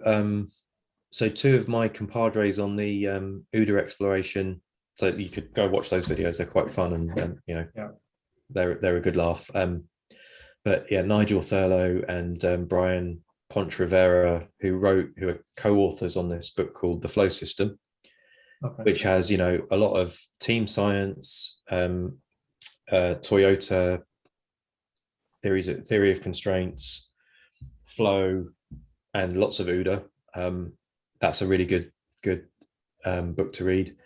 so 2 of my compadres on the Ooda exploration. So you could go watch those videos; they're quite fun, and Yeah. they're a good laugh. But yeah, Nigel Thurlow and Brian Ponte-Rivera, who are co-authors on this book called The Flow System, Okay. which has a lot of team science, Toyota theory of constraints, flow, and lots of Ooda. That's a really good book to read.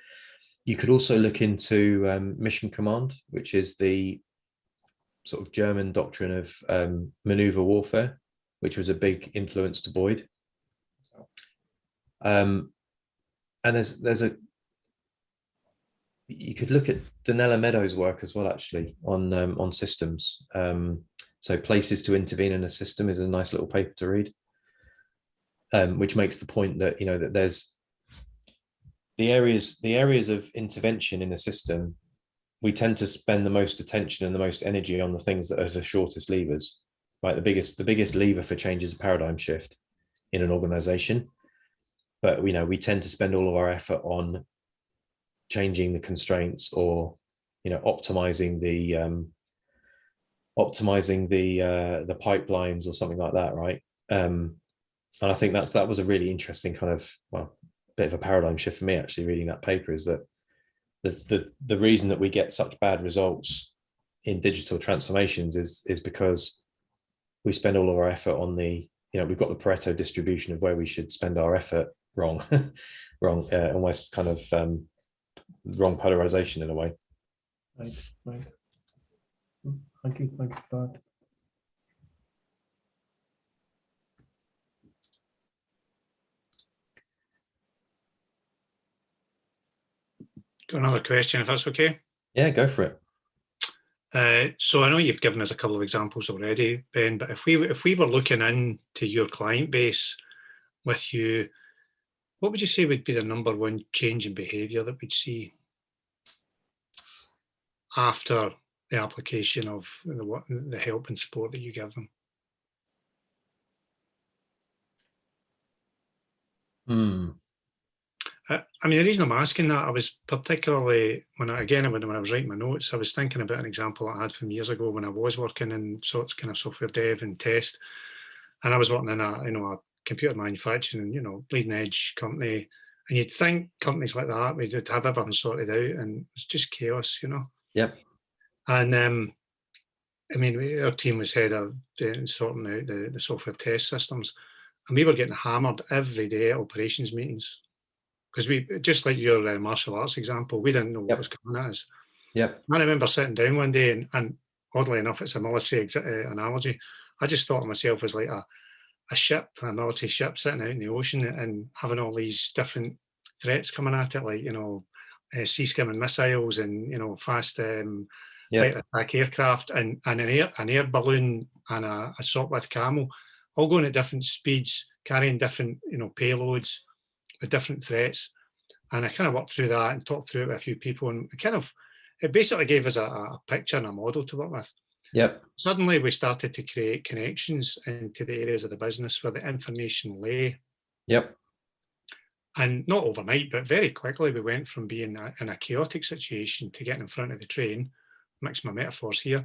You could also look into Mission Command, which is the sort of German doctrine of maneuver warfare, which was a big influence to Boyd. And you could look at Donella Meadows' work as well, actually, on systems. So Places to Intervene in a System is a nice little paper to read, which makes the point that that there's the areas of intervention in a system. We tend to spend the most attention and the most energy on the things that are the shortest levers, right? The biggest lever for change is a paradigm shift in an organization. But we tend to spend all of our effort on changing the constraints or optimizing the pipelines or something like that, right? And I think that was a really interesting kind of bit of a paradigm shift for me, actually, reading that paper, is that the reason that we get such bad results in digital transformations is because we spend all of our effort on we've got the Pareto distribution of where we should spend our effort wrong, almost kind of wrong polarization in a way. Right. Thank you for that. Got another question, if that's okay. Yeah, go for it. So I know you've given us a couple of examples already, Ben, but if we were looking into your client base with you, what would you say would be the number one change in behaviour that we'd see after the application of the help and support that you give them? I mean, the reason I'm asking that, I was particularly, when I was writing my notes, I was thinking about an example I had from years ago when I was working in sorts kind of software dev and test, and I was working in a computer manufacturing, bleeding edge company, and you'd think companies like that would have everything sorted out, and it's just chaos. Yep. And I mean, our team was head of sorting out the software test systems, and we were getting hammered every day at operations meetings. Because we, just like your martial arts example, we didn't know what was coming at us. Yep. I remember sitting down one day, and oddly enough, it's a military analogy. I just thought of myself as like a ship, a military ship sitting out in the ocean and having all these different threats coming at it, like, sea skimming missiles and, fast fighter attack aircraft and an air balloon and a assault with camel, all going at different speeds, carrying different, payloads, with different threats. And I kind of worked through that and talked through it with a few people, and it basically gave us a picture and a model to work with. Yep. Suddenly we started to create connections into the areas of the business where the information lay. Yep. And not overnight, but very quickly we went from being in a chaotic situation to getting in front of the train, mix my metaphors here,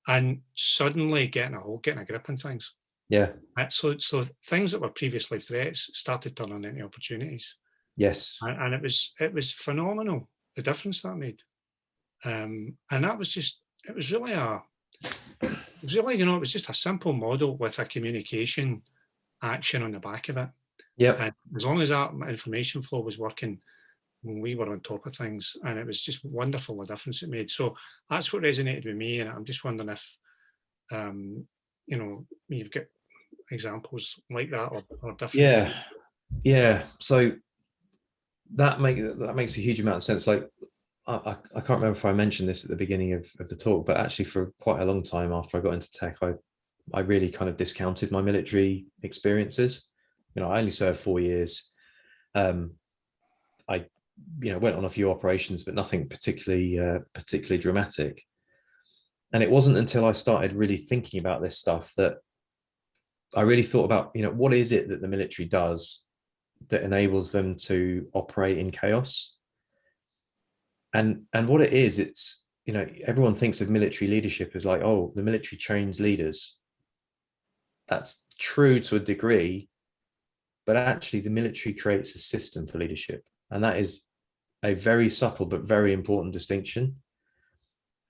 and suddenly getting a grip on things. Yeah. So things that were previously threats started turning into opportunities. Yes. And it was phenomenal, the difference that made. And that was just, it was just a simple model with a communication action on the back of it. Yeah. And as long as that information flow was working, we were on top of things, and it was just wonderful the difference it made. So that's what resonated with me, and I'm just wondering if you've got examples like that or different. Yeah. So that makes a huge amount of sense. Like I can't remember if I mentioned this at the beginning of the talk, but actually for quite a long time after I got into tech, I really kind of discounted my military experiences. I only served 4 years. I went on a few operations, but nothing particularly dramatic. And it wasn't until I started really thinking about this stuff that I really thought about, what is it that the military does that enables them to operate in chaos? And what it is, it's, everyone thinks of military leadership as like, oh, the military trains leaders. That's true to a degree, but actually the military creates a system for leadership. And that is a very subtle but very important distinction.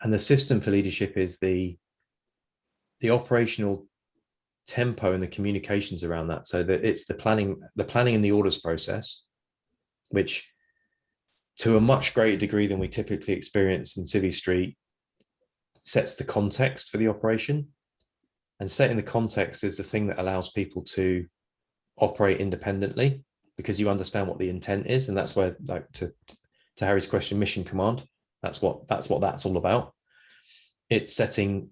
And the system for leadership is the operational tempo and the communications around that. So that it's the planning and the orders process, which to a much greater degree than we typically experience in Civvy Street sets the context for the operation. And setting the context is the thing that allows people to operate independently, because you understand what the intent is. And that's where, like, to Harry's question, mission command, that's what that's all about. It's having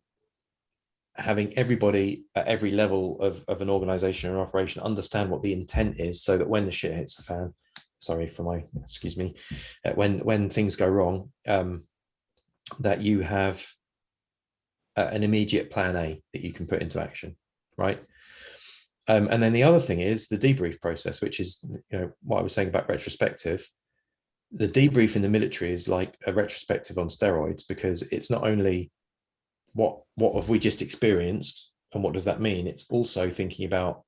everybody at every level of an organization or operation understand what the intent is, so that when the shit hits the fan, when things go wrong, that you have an immediate plan A that you can put into action, right? And then the other thing is the debrief process, which is, what I was saying about retrospective. The debrief in the military is like a retrospective on steroids, because it's not only what have we just experienced and what does that mean, it's also thinking about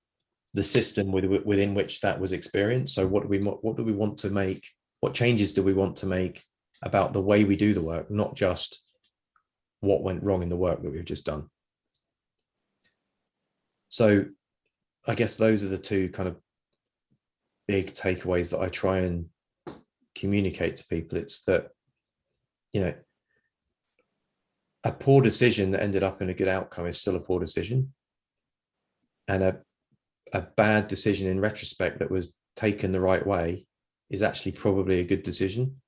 the system within which that was experienced. So what do we want to make? What changes do we want to make about the way we do the work, not just what went wrong in the work that we've just done? So I guess those are the two kind of big takeaways that I try and communicate to people. It's that, a poor decision that ended up in a good outcome is still a poor decision. And a bad decision in retrospect that was taken the right way is actually probably a good decision.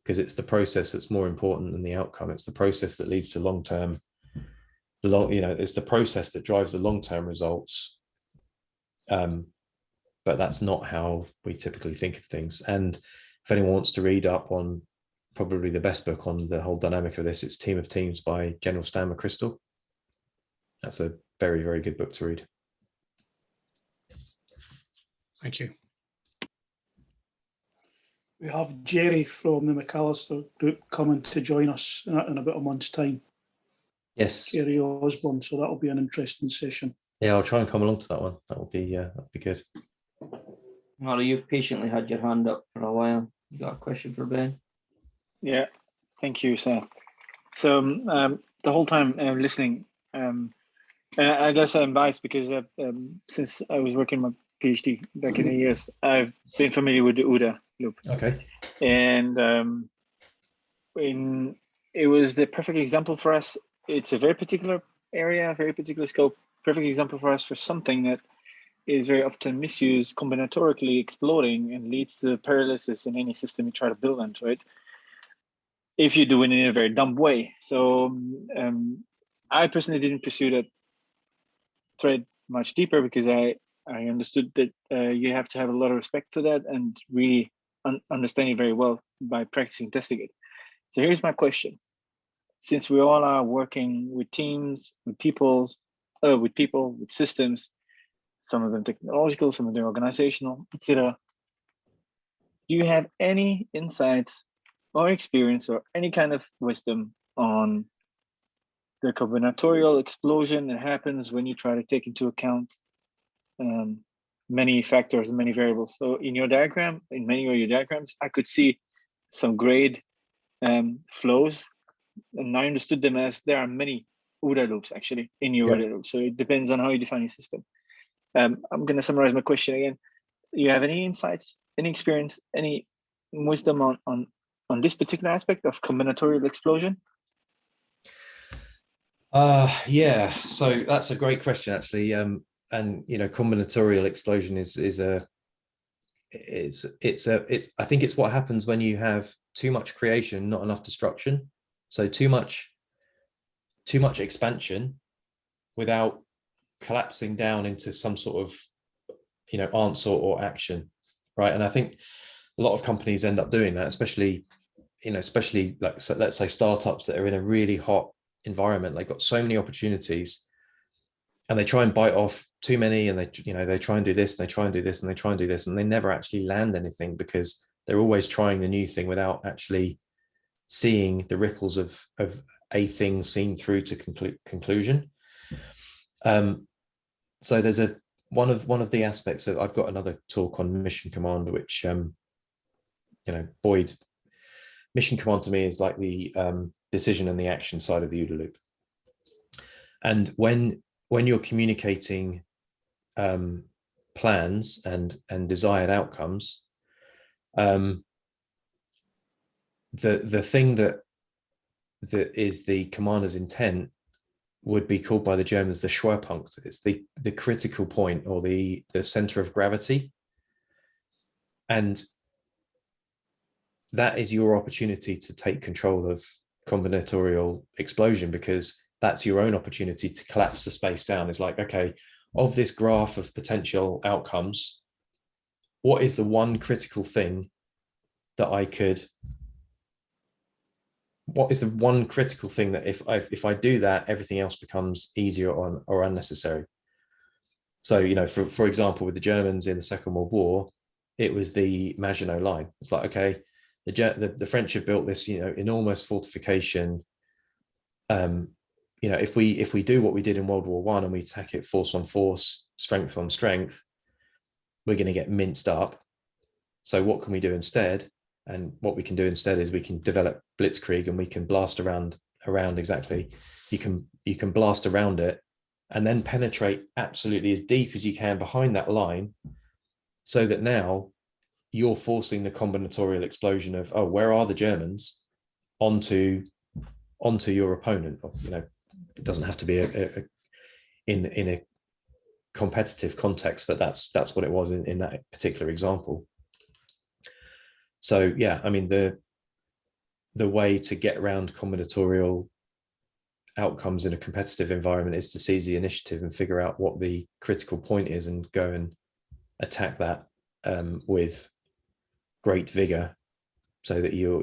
because it's the process that's more important than the outcome. It's the process that leads to long-term, it's the process that drives the long-term results. But that's not how we typically think of things. And if anyone wants to read up on probably the best book on the whole dynamic of this, it's Team of Teams by General Stan McChrystal. That's a very, very good book to read. Thank you. We have Jerry from the McAllister group coming to join us in about a month's time. Yes. Jerry Osborne, so that'll be an interesting session. Yeah, I'll try and come along to that one. That'll be good. Mara, you've patiently had your hand up for a while. You got a question for Ben? Yeah, thank you, Seth. So the whole time listening, and I guess I'm biased because since I was working my PhD back in the years, I've been familiar with the Ooda Loop. Okay. And it was the perfect example for us. It's a very particular area, very particular scope, perfect example for us for something that is very often misused, combinatorically exploding, and leads to paralysis in any system you try to build into it, if you do it in a very dumb way. So I personally didn't pursue that thread much deeper because I understood that you have to have a lot of respect for that and really understand it very well by practicing testing it. So here's my question. Since we all are working with teams, with people, with systems, some of them technological, some of them organizational, etc. Do you have any insights or experience or any kind of wisdom on the combinatorial explosion that happens when you try to take into account many factors and many variables? So in your diagram, in many of your diagrams, I could see some grade flows, and I understood them as there are many Ooda loops actually in your Ooda loop. So it depends on how you define your system. I'm going to summarize my question again. You have any insights, any experience, any wisdom on this particular aspect of combinatorial explosion? Yeah, so that's a great question actually. And combinatorial explosion is I think it's what happens when you have too much creation, not enough destruction. So too much expansion without collapsing down into some sort of answer or action, right? And I think a lot of companies end up doing that, especially like, so let's say startups that are in a really hot environment. They've got so many opportunities and they try and bite off too many, and they try and do this, and they try and do this, and they try and do this, and they never actually land anything because they're always trying the new thing without actually seeing the ripples of a thing seen through to conclusion. So there's one of the aspects of, I've got another talk on mission command, which Boyd, mission command to me is like the decision and the action side of the Ooda loop. And when you're communicating plans and desired outcomes, the thing that is the commander's intent would be called by the Germans the Schwerpunkt. It's the critical point, or the center of gravity. And that is your opportunity to take control of combinatorial explosion, because that's your own opportunity to collapse the space down. It's like, okay, of this graph of potential outcomes, what is the one critical thing that what is the one critical thing that if I do that, everything else becomes easier or unnecessary? So, for example, with the Germans in the Second World War, it was the Maginot Line. It's like, okay, the French have built this, enormous fortification. If we do what we did in World War I and we attack it force on force, strength on strength, we're going to get minced up. So what can we do instead? And what we can do instead is we can develop blitzkrieg, and we can blast around exactly. You can blast around it and then penetrate absolutely as deep as you can behind that line, so that now you're forcing the combinatorial explosion of, oh, where are the Germans, onto your opponent. It doesn't have to be in a competitive context, but that's what it was in that particular example. So yeah, I mean, the way to get around combinatorial outcomes in a competitive environment is to seize the initiative and figure out what the critical point is and go and attack that with great vigor, so that you're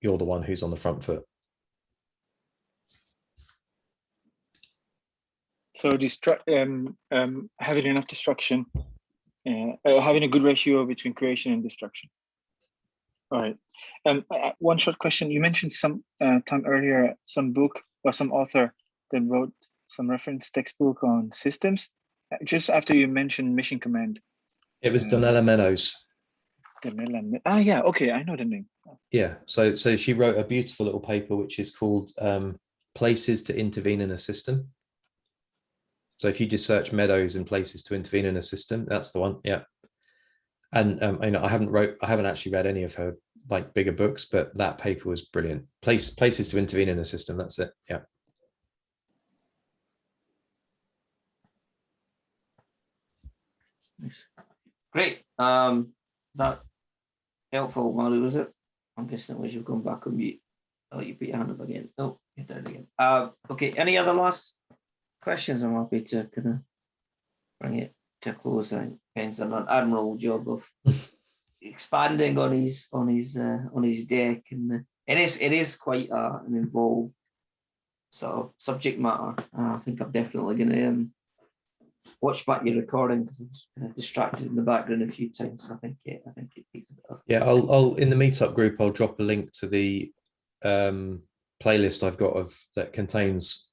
the one who's on the front foot. So having enough destruction, having a good ratio between creation and destruction. All right. One short question. You mentioned some time earlier, some book or some author that wrote some reference textbook on systems. Just after you mentioned Mission Command. It was Donella Meadows. Yeah. Okay, I know the name. Yeah. So she wrote a beautiful little paper which is called Places to Intervene in a System. So if you just search Meadows and Places to Intervene in a System, that's the one. Yeah. And I haven't actually read any of her like bigger books, but that paper was brilliant. Places to Intervene in a System. That's it. Yeah. Great. That helpful, Malu, was it? I'm guessing it was you going back on mute. Oh, you put your hand up again. Oh, you're down again. Okay, any other last questions? I'm happy to kind of bring it to a close. I think Ben's done an admirable job of expanding on his deck, and it is quite an involved sort of subject matter. I think I'm definitely going to watch back your recording because I was kind of distracted in the background a few times. I think it takes a bit of. Yeah, I'll in the meetup group I'll drop a link to the playlist I've got that contains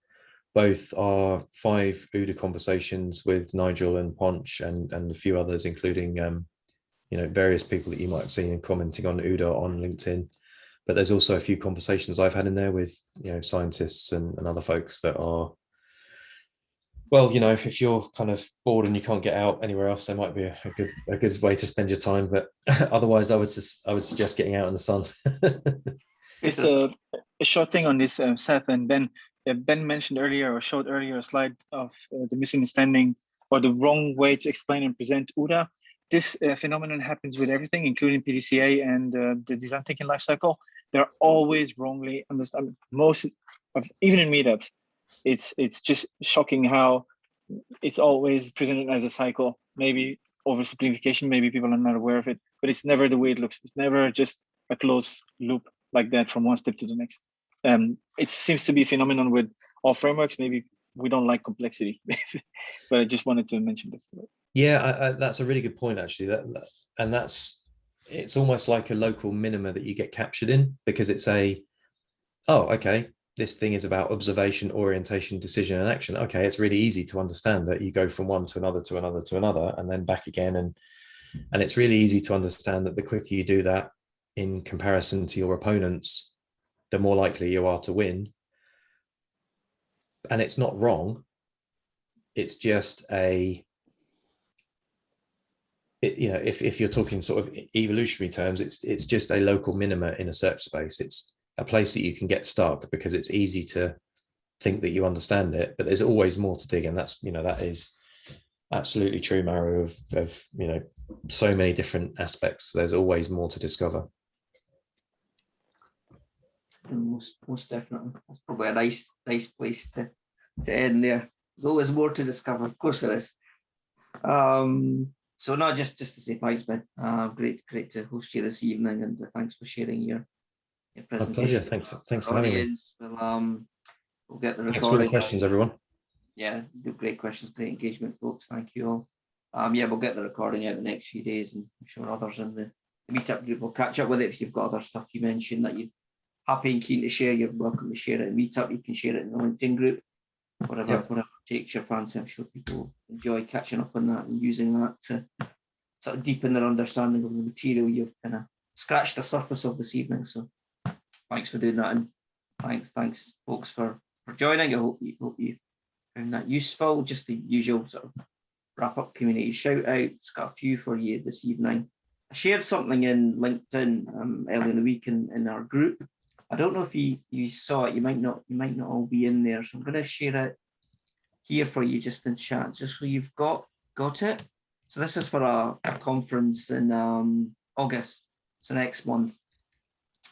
both our 5 Ooda conversations with Nigel and Ponch and a few others, including various people that you might have seen and commenting on Ooda on LinkedIn. But there's also a few conversations I've had in there with scientists and other folks that are, well, if you're kind of bored and you can't get out anywhere else, there might be a good way to spend your time. But otherwise, I would suggest getting out in the sun. Just a short thing on this, Seth and Ben. Ben mentioned earlier or showed earlier a slide of the misunderstanding or the wrong way to explain and present Ooda. This phenomenon happens with everything, including PDCA and the design thinking lifecycle. They're always wrongly understood. Even in meetups, it's just shocking how it's always presented as a cycle. Maybe oversimplification, maybe people are not aware of it, but it's never the way it looks. It's never just a closed loop like that from one step to the next. It seems to be a phenomenon with all frameworks. Maybe we don't like complexity, but I just wanted to mention this. Yeah, that's a really good point, actually. It's almost like a local minima that you get captured in, because it's okay, this thing is about observation, orientation, decision, and action. Okay, it's really easy to understand that you go from one to another to another to another, and then back again, and it's really easy to understand that the quicker you do that in comparison to your opponents, the more likely you are to win. And it's not wrong. It's just if you're talking sort of evolutionary terms, it's just a local minima in a search space. It's a place that you can get stuck because it's easy to think that you understand it, but there's always more to dig. And that's, that is absolutely true, Maru, of so many different aspects. There's always more to discover. Most definitely. That's probably a nice place to end there. There's always more to discover. Of course there is. So not just to say thanks, Ben. Great to host you this evening, and thanks for sharing your presentation. My pleasure. Thanks for having me. We'll get the recording. Thanks for the questions, everyone. Yeah, great questions, great engagement, folks. Thank you all. We'll get the recording out the next few days, and I'm sure others in the meetup group will catch up with it. If you've got other stuff you mentioned that you're happy and keen to share, you're welcome to share it in meetup. You can share it in the LinkedIn group. Whatever takes your fancy. I'm sure people enjoy catching up on that and using that to sort of deepen their understanding of the material you've kind of scratched the surface of this evening. So thanks for doing that, and thanks folks for joining. I hope you found that useful. Just the usual sort of wrap up community shout outs. Got a few for you this evening. I shared something in LinkedIn earlier in the week in our group. I don't know if you saw it. You might not all be in there. So I'm going to share it here for you just in chat, just so you've got it. So this is for a conference in August, so next month.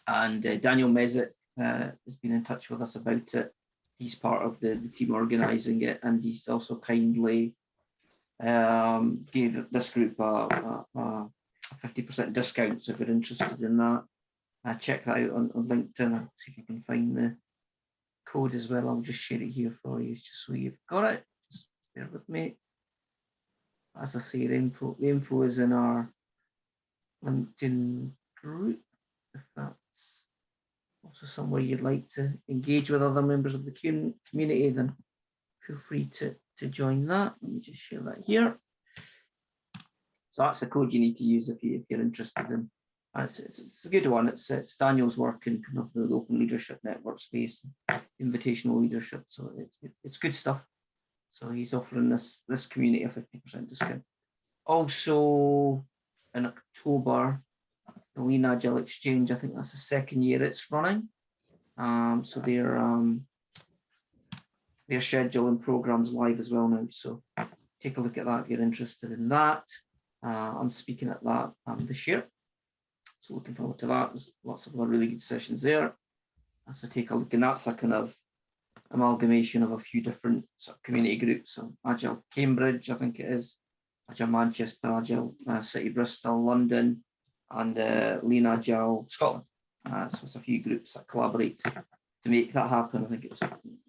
And Daniel Mezek has been in touch with us about it. He's part of the team organising it, and he's also kindly gave this group a 50% discount. So if you're interested in that, check that out on LinkedIn. I'll see if you can find the code as well. I'll just share it here for you, just so you've got it. Just bear with me. As I say, the info is in our LinkedIn group. If that's also somewhere you'd like to engage with other members of the community, then feel free to join that. Let me just share that here. So that's the code you need to use if you're interested in. It's a good one. It's Daniel's work in kind of the open leadership network space, invitational leadership. So it's good stuff. So he's offering this community a 50% discount. Also in October, the Lean Agile Exchange, I think that's the second year it's running. So they're scheduling programs live as well now. So take a look at that if you're interested in that. I'm speaking at that this year. So looking forward to that. There's lots of other really good sessions there. So take a look, and that's a kind of amalgamation of a few different sort of community groups. So Agile Cambridge, I think it is, Agile Manchester, Agile City Bristol, London, and Lean Agile Scotland. So it's a few groups that collaborate to make that happen. I think it was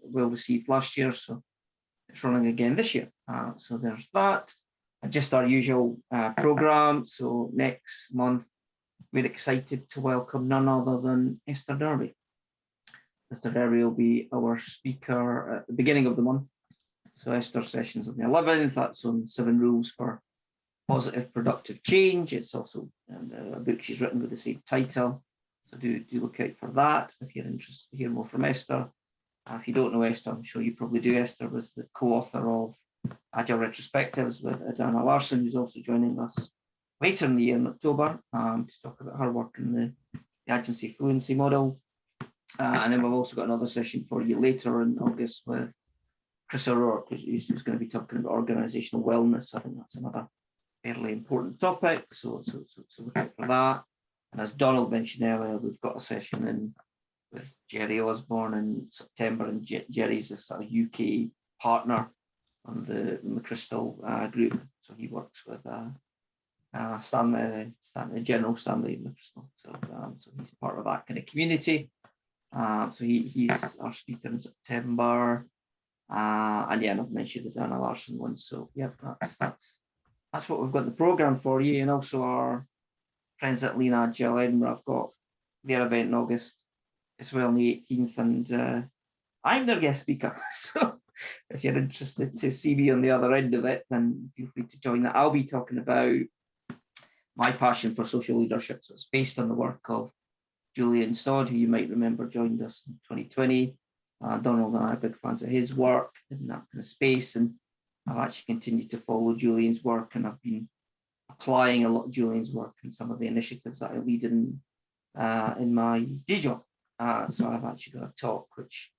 well received last year, so it's running again this year. So there's that. And just our usual program. So next month, we're excited to welcome none other than Esther Derby. Esther Derby will be our speaker at the beginning of the month. So Esther's session's on the 11th. That's on 7 rules for positive productive change. It's also a book she's written with the same title. So do look out for that if you're interested to hear more from Esther. If you don't know Esther, I'm sure you probably do. Esther was the co-author of Agile Retrospectives with Adana Larson, who's also joining us later in the year in October to talk about her work in the agency fluency model. And then we've also got another session for you later in August with Chris O'Rourke, who's going to be talking about organizational wellness. I think that's another fairly important topic. So look out for that. And as Donald mentioned earlier, we've got a session in with Jerry Osborne in September, and Jerry's a sort of UK partner on the Crystal group. So he works with General Stanley McChrystal. So he's part of that kind of community. So he's our speaker in September. And yeah, and I've mentioned the Dana Larson one. So yeah, that's what we've got in the program for you. And also our friends at Lean Agile Edinburgh have got their event in August. It's well on the 18th, and I'm their guest speaker. So if you're interested to see me on the other end of it, then feel free to join that. I'll be talking about my passion for social leadership. So it's based on the work of Julian Stodd, who you might remember joined us in 2020. Donald and I are big fans of his work in that kind of space, and I've actually continued to follow Julian's work, and I've been applying a lot of Julian's work in some of the initiatives that I lead in my day job. So I've actually got a talk which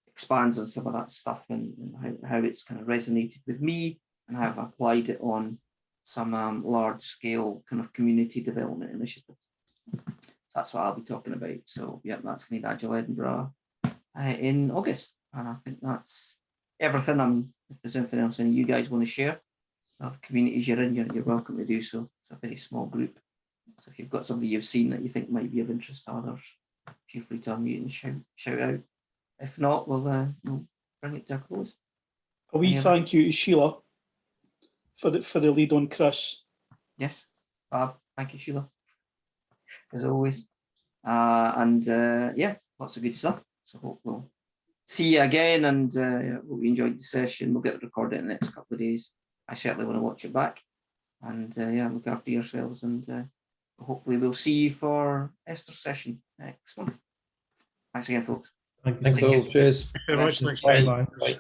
expands on some of that stuff and how it's kind of resonated with me and how I've applied it on some large scale kind of community development initiatives. So that's what I'll be talking about. So yeah, that's Lean Agile Edinburgh in August. And I think that's everything. If there's anything else any of you guys want to share, the communities you're in, you're welcome to do so. It's a very small group. So if you've got somebody you've seen that you think might be of interest to others, feel free to unmute and shout out. If not, we'll bring it to a close. A wee thank you to Sheila for the lead on Chris. Yes, Bob. Thank you, Sheila, as always. Yeah, lots of good stuff. So hope we'll see you again, and hope you enjoyed the session. We'll get the recording in the next couple of days. I certainly want to watch it back. And yeah, look after yourselves, and hopefully we'll see you for Esther's session next month. Thanks again, folks. Thank you. Thanks all. Cheers. Thank you very much. Bye. Bye.